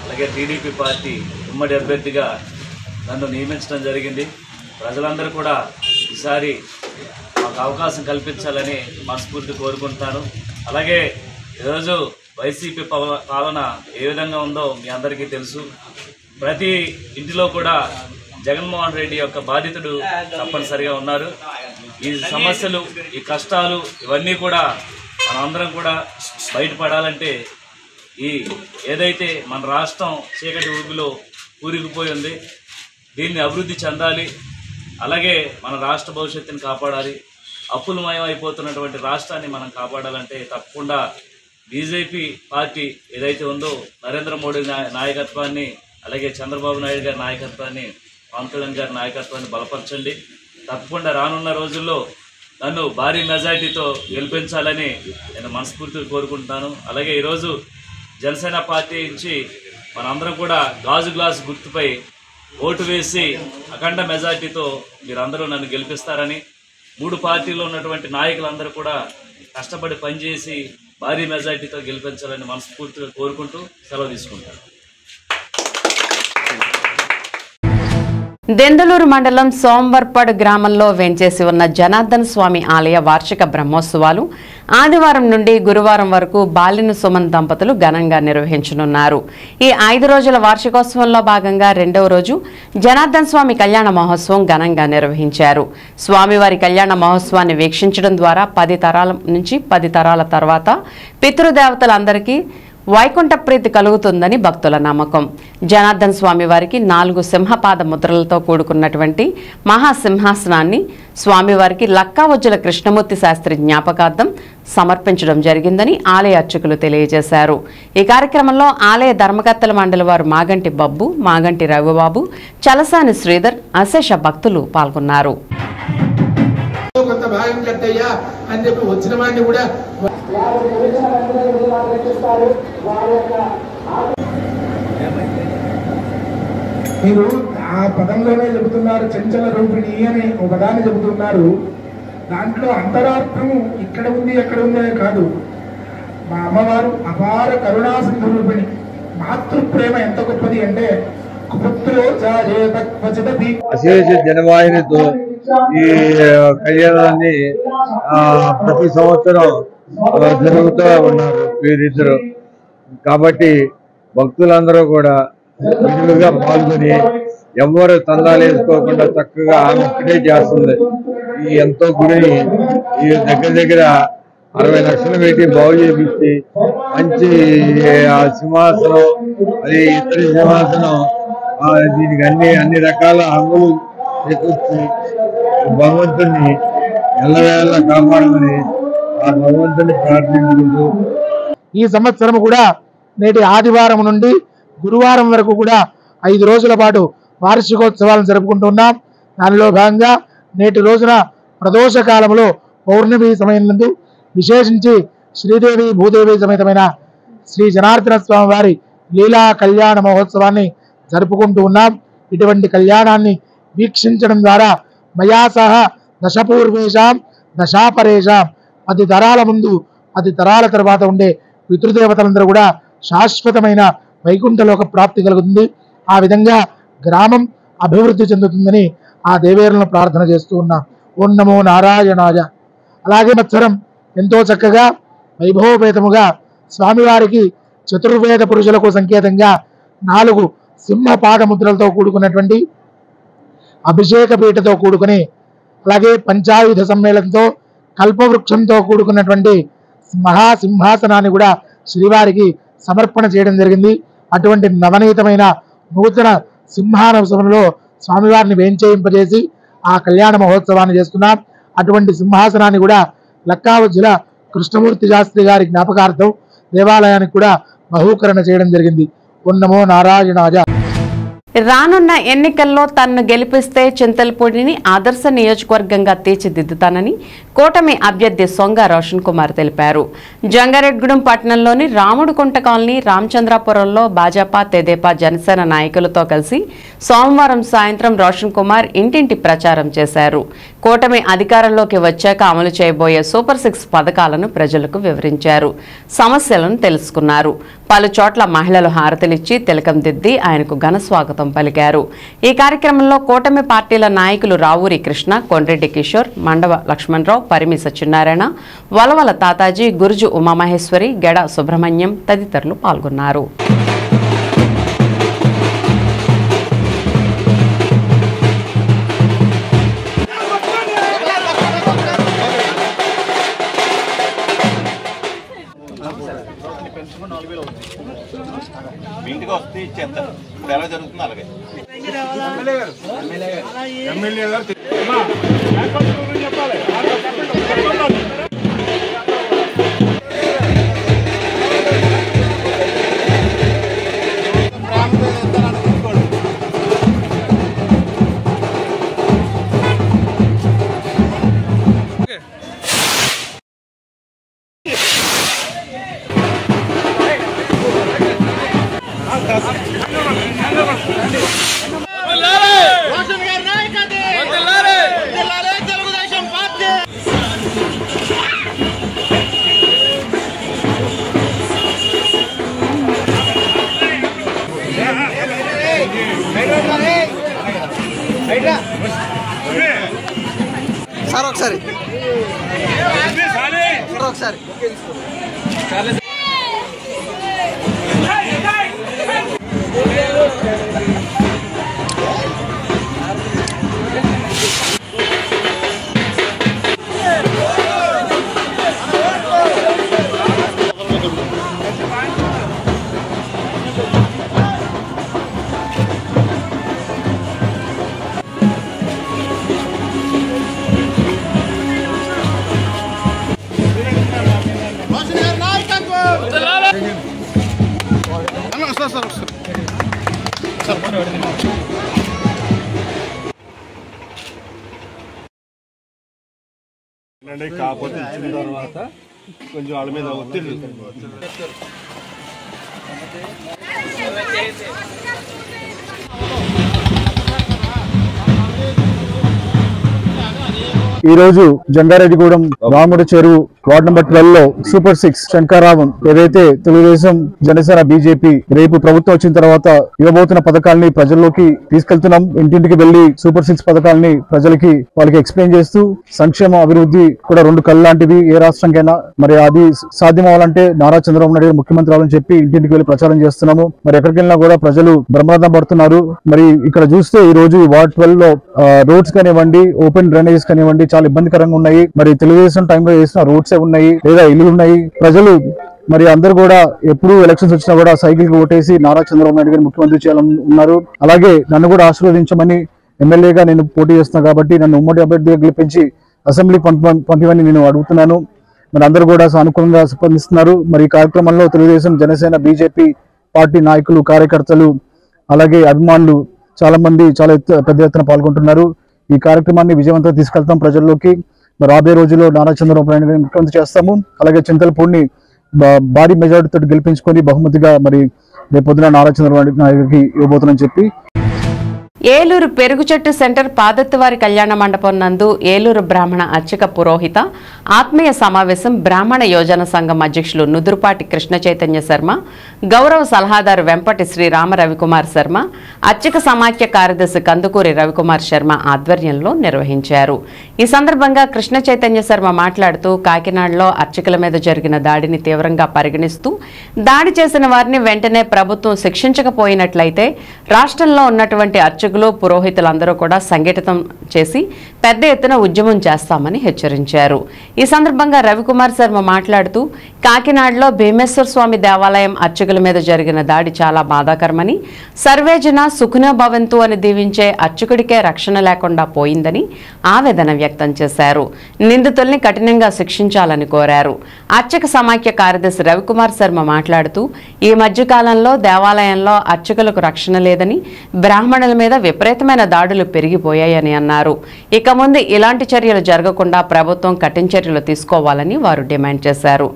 అలాగే టీడీపీ పార్టీ ఉమ్మడి అభ్యర్థిగా నన్ను నియమించడం జరిగింది. ప్రజలందరూ కూడా ఈసారి మాకు అవకాశం కల్పించాలని మనస్ఫూర్తి కోరుకుంటున్నాను. అలాగే ఈరోజు వైసీపీ పాలన ఏ విధంగా ఉందో మీ అందరికీ తెలుసు. ప్రతి ఇంటిలో కూడా జగన్మోహన్ రెడ్డి యొక్క బాధితుడు తప్పనిసరిగా ఉన్నారు. ఈ సమస్యలు, ఈ కష్టాలు ఇవన్నీ కూడా మనందరం కూడా బయటపడాలంటే ఈ ఏదైతే మన రాష్ట్రం చీకటి ఊబిలో కూరుకుపోయి ఉంది, దీన్ని అభివృద్ధి చెందాలి. అలాగే మన రాష్ట్ర భవిష్యత్తుని కాపాడాలి. అప్పులమయం అయిపోతున్నటువంటి రాష్ట్రాన్ని మనం కాపాడాలంటే తప్పకుండా బీజేపీ పార్టీ ఏదైతే ఉందో నరేంద్ర మోడీ నాయకత్వాన్ని, అలాగే చంద్రబాబు నాయుడు గారి నాయకత్వాన్ని, పవన్ కళ్యాణ్ గారి నాయకత్వాన్ని బలపరచండి. తప్పకుండా రానున్న రోజుల్లో నన్ను భారీ మెజారిటీతో గెలిపించాలని నేను మనస్ఫూర్తిగా కోరుకుంటున్నాను. అలాగే ఈరోజు జనసేన పార్టీ నుంచి మనందరం కూడా గాజు గ్లాస్ గుర్తుపై ఓటు వేసి అఖండ మెజారిటీతో మీరందరూ నన్ను గెలిపిస్తారని, 3 పార్టీలో ఉన్నటువంటి నాయకులందరూ కూడా కష్టపడి పనిచేసి భారీ మెజారిటీతో గెలిపించాలని మనస్ఫూర్తిగా కోరుకుంటూ సెలవు తీసుకుంటాను.
దెందులూరు మండలం సోంవర్పడ్ గ్రామంలో వేంచేసి ఉన్న జనార్దన స్వామి ఆలయ వార్షిక బ్రహ్మోత్సవాలు ఆదివారం నుండి గురువారం వరకు బాలిన సుమన్ దంపతులు ఘనంగా నిర్వహించనున్నారు. ఈ 5 రోజుల వార్షికోత్సవంలో భాగంగా 2వ రోజు జనార్దన స్వామి కళ్యాణ మహోత్సవం ఘనంగా నిర్వహించారు. స్వామివారి కళ్యాణ మహోత్సవాన్ని వీక్షించడం ద్వారా 10 తరాల నుంచి 10 తరాల తర్వాత పితృదేవతలందరికీ వైకుంఠ ప్రీతి కలుగుతుందని భక్తుల నమ్మకం. జనార్దన స్వామి వారికి 4 సింహపాద ముద్రలతో కూడుకున్నటువంటి మహాసింహాసనాన్ని స్వామివారికి లక్కావజ్జుల కృష్ణమూర్తి శాస్త్రి జ్ఞాపకార్థం సమర్పించడం జరిగిందని ఆలయ అర్చకులు తెలియజేశారు. ఈ కార్యక్రమంలో ఆలయ ధర్మకర్తల మండలి వారు మాగంటి బబ్బు, మాగంటి రవిబాబు, చలసాని శ్రీధర్, అశేష భక్తులు పాల్గొన్నారు.
కొంత భాగం కట్టయ్యా అని చెప్పి వచ్చిన వాడిని కూడా మీరు ఆ పదంలోనే చెబుతున్నారు. చంచల రూపిణి అని ఒక పదాన్ని చెబుతున్నారు. దాంట్లో అంతరార్థం ఇక్కడ ఉంది అక్కడ ఉంది అనే కాదు. మా అమ్మవారు అపార కరుణాసింధు రూపిణి. మాతృప్రేమ ఎంత గొప్పది అంటే
అశేష జనవాహినితో ఈ కళ్యాణాన్ని ప్రతి సంవత్సరం
జరుగుతూ ఉన్నారు వీరిద్దరు. కాబట్టి భక్తులందరూ కూడా విరివిగా పాల్గొని ఎవరు తందాలు వేసుకోకుండా చక్కగా ఆమె ఇక్కడే చేస్తుంది. ఈ ఎంతో గుడిని ఈ దగ్గర 60 లక్షలు పెట్టి బాగు చేపించి మంచి ఆ సింహాసనం, అది ఇతర సింహాసనం, దీనికి అన్ని రకాల హంగులు చేకూర్చి భగవంతుని ఎల్లవేళ కాపాడమని ఆ భగవంతుని ప్రార్థించుకుంటూ
ఈ సంవత్సరం కూడా నేటి ఆదివారం నుండి గురువారం వరకు కూడా 5 రోజుల పాటు వార్షికోత్సవాలను జరుపుకుంటున్నాం. దానిలో భాగంగా నేటి రోజున ప్రదోష కాలంలో పౌర్ణమి సమయం నందు విశేషించి శ్రీదేవి భూదేవి సమేతమైన శ్రీ జనార్దన స్వామి వారి లీలా కళ్యాణ మహోత్సవాన్ని జరుపుకుంటూ ఉన్నాం. ఇటువంటి కళ్యాణాన్ని వీక్షించడం ద్వారా మయా సహ దశపూర్వేషాం దశాపరేషాం 10 తరాల ముందు 10 తరాల తర్వాత ఉండే పితృదేవతలందరూ కూడా శాశ్వతమైన వైకుంఠలోక ప్రాప్తి కలుగుతుంది. ఆ విధంగా గ్రామం అభివృద్ధి చెందుతుందని ఆ దేవేరులను ప్రార్థన చేస్తూ ఉన్నాం. ఓం నమో నారాయణాయ. అలాగే మత్సరం ఎంతో చక్కగా వైభవపేతముగా స్వామివారికి చతుర్వేద పురుషులకు సంకేతంగా 4 సింహ పాదముద్రలతో కూడుకున్నటువంటి అభిషేక పీఠతో కూడుకుని, అలాగే పంచాయుధ సమ్మేళనంతో కల్పవృక్షంతో కూడుకున్నటువంటి మహాసింహాసనాన్ని కూడా శ్రీవారికి సమర్పణ చేయడం జరిగింది. అటువంటి నవనీతమైన నూతన సింహాసనంలో స్వామివారిని వేంచేయింపజేసి ఆ కళ్యాణ మహోత్సవాన్ని చేస్తున్నాం. అటువంటి సింహాసనాన్ని కూడా లక్కావజ్జుల కృష్ణమూర్తి శాస్త్రి గారి జ్ఞాపకార్థం దేవాలయానికి కూడా బహూకరణ చేయడం జరిగింది. ఓం నమో నారాయణాయ.
రానున్న ఎన్నికల్లో తన్ను గెలిపిస్తే చింతలపూడిని ఆదర్శ నియోజకవర్గంగా తీర్చిదిద్దుతానని కూటమి అభ్యర్థి సొంగ రోషన్ కుమార్ తెలిపారు. జంగారెడ్గూడెం పట్టణంలోని రాముడుకుంట కాలనీ రామచంద్రాపురంలో భాజపా, తెదేపా, జనసేన నాయకులతో కలిసి సోమవారం సాయంత్రం రోషన్ కుమార్ ఇంటింటి ప్రచారం చేశారు. కూటమి అధికారంలోకి వచ్చాక అమలు చేయబోయే సూపర్ 6 పథకాలను ప్రజలకు వివరించారు. సమస్యలను తెలుసుకున్నారు. పలు చోట్ల మహిళలు హారతిలిచ్చి తిలకం దిద్ది ఆయనకు ఘన స్వాగతం పలికారు. ఈ కార్యక్రమంలో కూటమి పార్టీల నాయకులు రావూరి కృష్ణ, కొండ్రెడ్డి కిషోర్, మండవ లక్ష్మణరావు, పరిమి సత్యనారాయణ, వలవల తాతాజీ, గురుజు ఉమామహేశ్వరి, గెడ సుబ్రహ్మణ్యం తదితరులు పాల్గొన్నారు.
ఇంటికి వస్తే ఇచ్చేస్తారు. ఇప్పుడు ఎలా జరుగుతుంది అలాగే
సార్ ఒకసారి
కాకపోతే ఇచ్చిన తర్వాత కొంచెం వాళ్ళ మీద ఒత్తిడి
ఈరోజు జంగారెడ్డిగూడెం రాముడి చెరువు
వార్డ్ నెంబర్ 12 లో సూపర్ 6 శంకరావం ఏదైతే తెలుగుదేశం, జనసేన, బీజేపీ రేపు ప్రభుత్వం వచ్చిన తర్వాత ఇవ్వబోతున్న పథకాలని ప్రజల్లోకి తీసుకెళ్తున్నాం. ఇంటింటికి వెళ్లి సూపర్ 6 పథకాలని ప్రజలకి వాళ్ళకి ఎక్స్ప్లెయిన్ చేస్తూ సంక్షేమ అభివృద్ధి కూడా 2 కళ్ళు లాంటివి ఏ రాష్ట్రంకైనా. మరి అది సాధ్యం అవ్వాలంటే నారా చంద్రబాబు నాయుడు ముఖ్యమంత్రి అవ్వాలని చెప్పి ఇంటింటికి వెళ్లి ప్రచారం చేస్తున్నాము. మరి ఎక్కడికి వెళ్ళినా కూడా ప్రజలు బ్రహ్మరథం పడుతున్నారు. మరి ఇక్కడ చూస్తే ఈ రోజు వార్డ్ 12 లో రోడ్స్ కానివ్వండి, ఓపెన్ డ్రైనేజెస్ కానివ్వండి చాలా ఇబ్బందికరంగా ఉన్నాయి. మరి తెలుగుదేశం టైంలో వేసిన రోడ్సే ఉన్నాయి లేదా ఇల్లు ఉన్నాయి. ప్రజలు మరి అందరూ కూడా ఎప్పుడు ఎలక్షన్స్ వచ్చినా కూడా సైకిల్ కి ఓటేసి నారా చంద్రబాబు నాయుడు గారిని ముఖ్యమంత్రి చేయాలని ఉన్నారు. అలాగే నన్ను కూడా ఆశీర్వదించమని ఎమ్మెల్యేగా నేను పోటీ చేస్తున్నా కాబట్టి నన్ను ఉమ్మడి అభ్యర్థిగా గెలిపించి అసెంబ్లీ పంపిమని నేను అడుగుతున్నాను. మరి అందరూ కూడా సానుకూలంగా స్పందిస్తున్నారు. మరి ఈ కార్యక్రమంలో తెలుగుదేశం, జనసేన, బీజేపీ పార్టీ నాయకులు, కార్యకర్తలు అలాగే అభిమానులు చాలా మంది చాలా పెద్ద ఎత్తున పాల్గొంటున్నారు. ఈ కార్యక్రమాన్ని విజయవంతంగా తీసుకెళ్తాం ప్రజల్లోకి. మరి రాబోయే రోజుల్లో నారా చంద్రబాబు నాయుడు గారిని ముఖ్యమంత్రి చేస్తాము. అలాగే చింతలపూడిని భారీ మెజారిటీతో గెలిపించుకొని బహుమతిగా మరి రేపు పొద్దున నారా చంద్రబాబు నాయుడుకి ఇవ్వబోతున్నానని చెప్పి
ఏలూరు పెరుగు చెట్టు సెంటర్ పాదత్తివారి కళ్యాణ మండపం నందు ఏలూరు బ్రాహ్మణ అర్చక పురోహిత ఆత్మీయ సమావేశం బ్రాహ్మణ యోజన సంఘం అధ్యక్షులు నుదురుపాటి కృష్ణ చైతన్య శర్మ, గౌరవ సలహాదారు వెంపటి శ్రీ రామ రవికుమార్ శర్మ, అర్చక సమాఖ్య కార్యదర్శి కందుకూరి రవికుమార్ శర్మ ఆధ్వర్యంలో నిర్వహించారు. ఈ సందర్భంగా కృష్ణ చైతన్య శర్మ మాట్లాడుతూ కాకినాడలో అర్చకుల మీద జరిగిన దాడిని తీవ్రంగా పరిగణిస్తూ దాడి చేసిన వారిని వెంటనే ప్రభుత్వం శిక్షించకపోయినట్లయితే రాష్ట్రంలో ఉన్నటువంటి అర్చకులు, పురోహితులందరూ కూడా సంఘటితం చేసి పెద్ద ఎత్తున ఉద్యమం చేస్తామని హెచ్చరించారు. ఈ సందర్భంగా రవికుమార్ శర్మ మాట్లాడుతూ కాకినాడలో భీమేశ్వర స్వామి దేవాలయం అర్చకుల మీద జరిగిన దాడి చాలా బాధాకరమని, సర్వేజన సుఖినో భవంతు అని దీవించే అర్చకుడికే రక్షణ లేకుండా పోయిందని ఆవేదన వ్యక్తం చేశారు. నిందితుల్ని కఠినంగా శిక్షించాలని కోరారు. అర్చక సమాఖ్య కార్యదర్శి రవికుమార్ శర్మ మాట్లాడుతూ ఈ మధ్యకాలంలో దేవాలయంలో అర్చకులకు రక్షణ లేదని, బ్రాహ్మణుల మీద విపరీతమైన దాడులు పెరిగిపోయాయని అన్నారు. ఇక ముందు ఇలాంటి చర్యలు జరగకుండా ప్రభుత్వం కఠిన చర్యలు తీసుకోవాలని వారు డిమాండ్ చేశారు.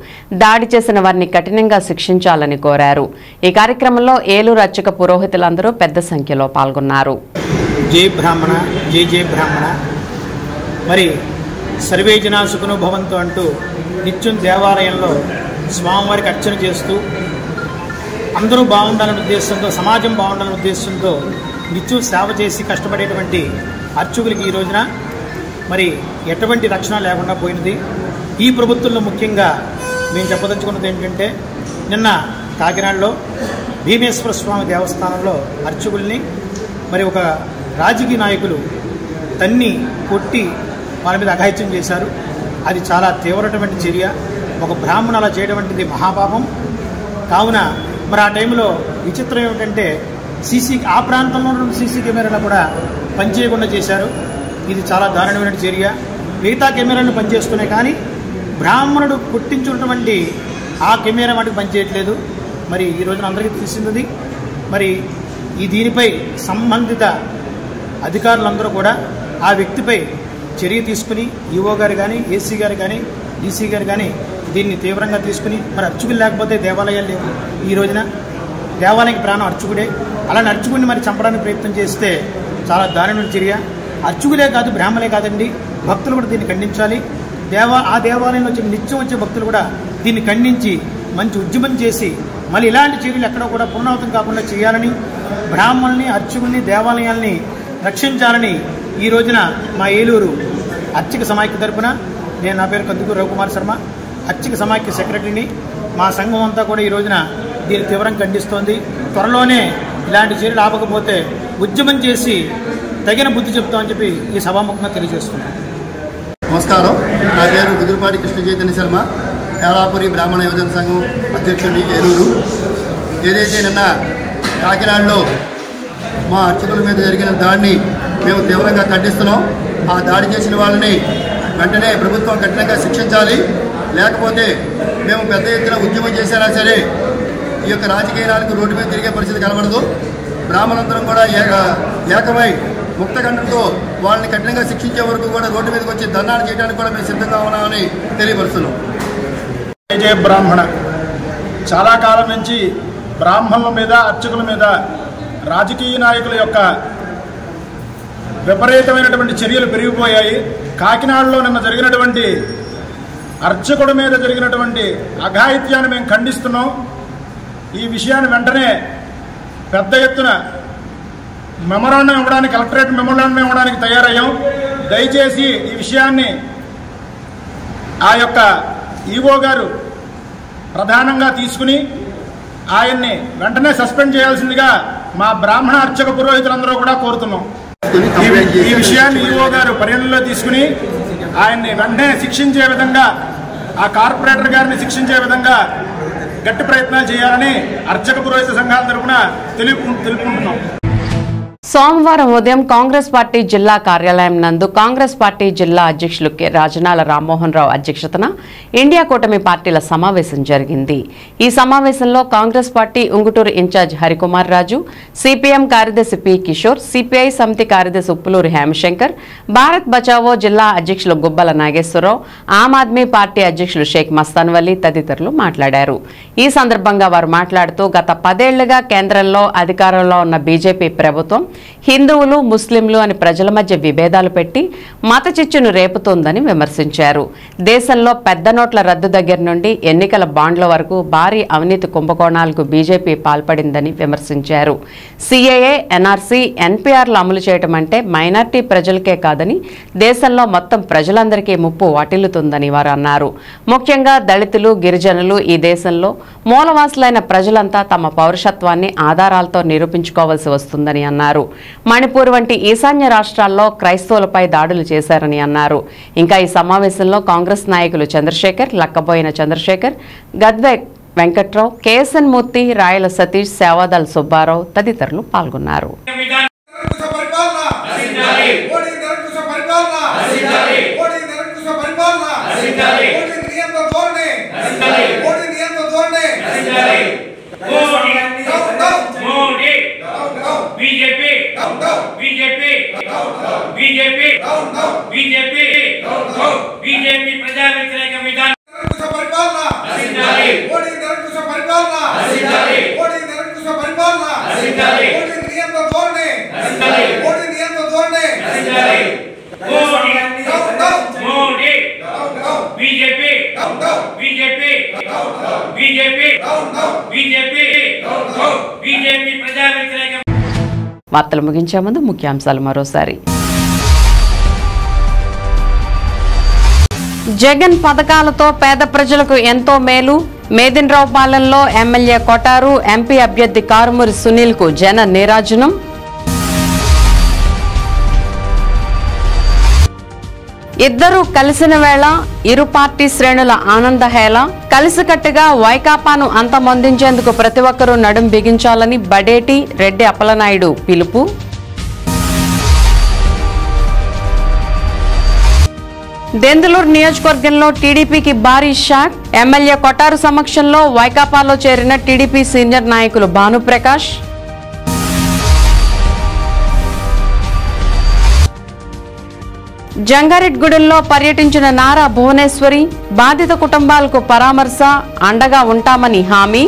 దాడి చేసిన వారిని కఠినంగా శిక్షించాలని కోరారు. ఈ కార్యక్రమంలో ఏలూరు అర్చక పురోహితులందరూ పెద్ద సంఖ్యలో పాల్గొన్నారు.
జై బ్రాహ్మణ, జై జై బ్రాహ్మణ. మరి సర్వే జనా సుఖినో భవంతు అంటూ నిత్యం దేవాలయంలో స్వామివారికి అర్చన చేస్తూ అందరూ బాగుండాలనే ఉద్దేశంతో, సమాజం బాగుండాలనే ఉద్దేశంతో నిత్యం సేవ చేసి కష్టపడేటువంటి అర్చకులకి ఈ రోజున మరి ఎటువంటి రక్షణ లేకుండా పోయినది. ఈ ప్రభుత్వంలో ముఖ్యంగా మేము చెప్పదలుచుకున్నది ఏంటంటే, నిన్న కాకినాడలో భీమేశ్వర స్వామి దేవస్థానంలో అర్చకుల్ని మరి ఒక రాజకీయ నాయకులు తన్ని కొట్టి వాళ్ళ మీద అఘాయిత్యం చేశారు. అది చాలా తీవ్రమైన చర్య. ఒక బ్రాహ్మణ అలా చేయడం వంటిది మహాపాపం. కావున మరి ఆ టైంలో విచిత్రం ఏమిటంటే ఆ ప్రాంతంలో ఉన్న సీసీ కెమెరాలు కూడా పనిచేయకుండా చేశారు. ఇది చాలా దారుణమైన చర్య. మిగతా కెమెరాలు పనిచేస్తున్నాయి కానీ బ్రాహ్మణుడు కొట్టించున్నటువంటి ఆ కెమెరా వాటికి పనిచేయట్లేదు. మరి ఈ రోజున అందరికీ తెలిసింది. మరి దీనిపై సంబంధిత అధికారులందరూ కూడా ఆ వ్యక్తిపై చర్య తీసుకుని ఈఓ గారు కానీ, ఏసీ గారు కానీ, డీసీ గారు కానీ దీన్ని తీవ్రంగా తీసుకుని, మరి అర్చకులు లేకపోతే దేవాలయాలు లేవు. ఈ రోజున దేవాలయానికి ప్రాణం అర్చకుడే. అలాంటి అర్చకుడిని మరి చంపడానికి ప్రయత్నం చేస్తే చాలా దారుణమైన చర్య. అర్చకులే కాదు, బ్రాహ్మణులే కాదండి, భక్తులు కూడా దీన్ని ఖండించాలి. ఆ దేవాలయంలో వచ్చే నిత్యం వచ్చే భక్తులు కూడా దీన్ని ఖండించి మంచి ఉద్యమం చేసి మళ్ళీ ఇలాంటి చర్యలు ఎక్కడో కూడా పునరావృతం కాకుండా చేయాలని, బ్రాహ్మణుల్ని, అర్చకుల్ని, దేవాలయాల్ని రక్షించాలని ఈ రోజున మా ఏలూరు అర్చక సమాఖ్య తరపున నా పేరు కందుకూరి రవికుమార్ శర్మ, అర్చక సమాఖ్య సెక్రటరీని. మా సంఘం అంతా కూడా ఈ రోజున దీన్ని తీవ్రంగా ఖండిస్తోంది. త్వరలోనే ఇలాంటి చర్యలు ఆపకపోతే ఉద్యమం చేసి తగిన బుద్ధి చెప్తామని చెప్పి ఈ సభాముఖంగా తెలియజేస్తున్నాను.
నమస్కారం. నా పేరు నుదురుపాటి కృష్ణ చైతన్య శర్మ, యాలాపురి బ్రాహ్మణ యోజన సంఘం అధ్యక్షుడిని, ఏలూరు. ఏదైతే నిన్న కాకినాడలో మా అర్చకుల మీద జరిగిన దాడిని మేము తీవ్రంగా ఖండిస్తున్నాం. ఆ దాడి చేసిన వాళ్ళని వెంటనే ప్రభుత్వం కఠినంగా శిక్షించాలి. లేకపోతే మేము పెద్ద ఎత్తున ఉద్యమం చేసినా సరే ఈ యొక్క రాజకీయ నాయకులు రోడ్డు మీద తిరిగే పరిస్థితి కనబడదు. బ్రాహ్మణులందరం కూడా ఏకమై ముక్తకంఠంతో వాళ్ళని కఠినంగా శిక్షించే వరకు కూడా రోడ్డు మీదకి వచ్చి ధర్నాలు చేయడానికి కూడా మేము సిద్ధంగా ఉన్నామని తెలియపరుస్తున్నాం.
జయ బ్రాహ్మణ. చాలా కాలం నుంచి బ్రాహ్మణుల మీద, అర్చకుల మీద రాజకీయ నాయకుల యొక్క విపరీతమైనటువంటి చర్యలు పెరిగిపోయాయి. కాకినాడలో నిన్న జరిగినటువంటి అర్చకుడి మీద జరిగినటువంటి అఘాయిత్యాన్ని మేము ఖండిస్తున్నాం. ఈ విషయాన్ని వెంటనే పెద్ద ఎత్తున మెమరాండం ఇవ్వడానికి, కలెక్టరేట్ మెమరాండం ఇవ్వడానికి తయారయ్యాం. దయచేసి ఈ విషయాన్ని ఆ యొక్క ఈవో గారు ప్రధానంగా తీసుకుని ఆయన్ని వెంటనే సస్పెండ్ చేయాల్సిందిగా మా బ్రాహ్మణ అర్చక పురోహితులందరూ కూడా కోరుతున్నాం. ఈ విషయాన్ని ఈవో గారు పరిగణనలో తీసుకుని ఆయన్ని వెంటనే శిక్షించే విధంగా, ఆ కార్పొరేటర్ గారిని శిక్షించే విధంగా గట్టి ప్రయత్నాలు చేయాలని అర్చక పురోహిత సంఘాల తరఫున తెలుపుకుంటున్నాం.
సోమవారం ఉదయం కాంగ్రెస్ పార్టీ జిల్లా కార్యాలయం నందు కాంగ్రెస్ పార్టీ జిల్లా అధ్యక్షులు కె రాజనాల రామ్మోహన్ రావు అధ్యక్షతన ఇండియా కూటమి పార్టీల సమావేశం జరిగింది. ఈ సమావేశంలో కాంగ్రెస్ పార్టీ ఉంగుటూరు ఇన్ఛార్జ్ హరికుమార్ రాజు, సిపిఎం కార్యదర్శి పి కిషోర్, సిపిఐ సమితి కార్యదర్శి ఉప్పులూరి హేమశంకర్, భారత్ బచావో జిల్లా అధ్యక్షులు గుబ్బల నాగేశ్వరరావు, ఆమ్ ఆద్మీ పార్టీ అధ్యక్షులు షేక్ మస్తాన్ వలీ తదితరులు మాట్లాడారు. ఈ సందర్భంగా వారు మాట్లాడుతూ గత 10 ఏళ్లుగా కేంద్రంలో అధికారంలో ఉన్న బీజేపీ ప్రభుత్వం హిందువులు, ముస్లింలు అని ప్రజల మధ్య విభేదాలు పెట్టి మత చిచ్చును రేపుతోందని విమర్శించారు. దేశంలో పెద్ద నోట్ల రద్దు దగ్గర నుండి ఎన్నికల బాండ్ల వరకు భారీ అవినీతి కుంభకోణాలకు బీజేపీ పాల్పడిందని విమర్శించారు. సిఏఏ, ఎన్ఆర్సీ, ఎన్పీఆర్లు అమలు చేయడం అంటే మైనార్టీ ప్రజలకే కాదని దేశంలో మొత్తం ప్రజలందరికీ ముప్పు వాటిల్లుతుందని వారు అన్నారు. ముఖ్యంగా దళితులు, గిరిజనులు ఈ దేశంలో మూలవాసులైన ప్రజలంతా తమ పౌరుషత్వాన్ని ఆధారాలతో నిరూపించుకోవాల్సి వస్తుందని అన్నారు. మణిపూర్ వంటి ఈశాన్య రాష్ట్రాల్లో క్రైస్తవులపై దాడులు చేశారని అన్నారు. ఇంకా ఈ సమావేశంలో కాంగ్రెస్ నాయకులు చంద్రశేఖర్, లక్కబోయిన చంద్రశేఖర్, గద్వే వెంకట్రావు, కేఎస్ఎన్ మూర్తి, రాయల సతీష్, సేవాదల్ సుబ్బారావు తదితరులు పాల్గొన్నారు.
बीजेपी प्रजा व्यतिरेक विधान
వార్తలు ముగించే ముందు ముఖ్యాంశాలు మరోసారి. జగన్ పథకాలతో పేద ప్రజలకు ఎంతో మేలు. మేదిన్రావు పాలెంలో ఎమ్మెల్యే కొటారు, ఎంపీ అభ్యర్థి కారుమూరి సునీల్ కు జన నీరాజనం. ఇద్దరూ కలిసిన వేళ ఇరు పార్టీ శ్రేణుల ఆనందహేళ. కలిసికట్టుగా వైకాపాను అంతమొందించేందుకు ప్రతి ఒక్కరూ నడుం బిగించాలని బడేటి, రెడ్డి అప్పలనాయుడు పిలుపు. దెందులూరు నియోజకవర్గంలో టీడీపీకి భారీ షాక్. ఎమ్మెల్యే కొటారు సమక్షంలో వైకాపాలో చేరిన టీడీపీ సీనియర్ నాయకులు భానుప్రకాష్. జంగారెడ్డిగూడెంలో పర్యటించిన నారా భువనేశ్వరి. బాధిత కుటుంబాలకు పరామర్శ, అండగా ఉంటామని హామీ.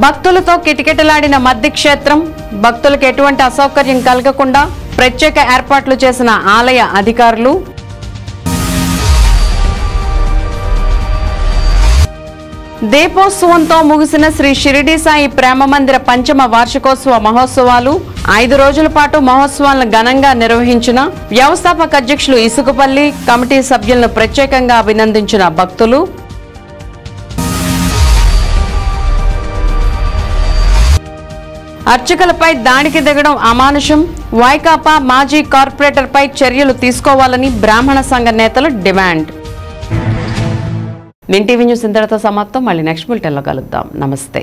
భక్తులతో కిటకిటలాడిన మద్ది క్షేత్రం. భక్తులకు ఎటువంటి అసౌకర్యం కలగకుండా ప్రత్యేక ఏర్పాట్లు చేసిన ఆలయ అధికారులు. దీపోత్సవంతో ముగిసిన శ్రీ షిరిడి సాయి ప్రేమ మందిర పంచమ వార్షికోత్సవ మహోత్సవాలు. 5 రోజుల పాటు మహోత్సవాలను ఘనంగా నిర్వహించిన వ్యవస్థాపక అధ్యక్షులు ఇసుకపల్లి, కమిటీ సభ్యులను ప్రత్యేకంగా అభినందించిన భక్తులు. అర్చకులపై దాడికి దిగడం అమానుషం. వైకాపా మాజీ కార్పొరేటర్పై చర్యలు తీసుకోవాలని బ్రాహ్మణ సంఘ నేతలు డిమాండ్. విన్ టీవీ న్యూస్ ఇంతటితో సమాప్తం. మళ్ళీ నెక్స్ట్ బులెటిన్లో కలుద్దాం. నమస్తే.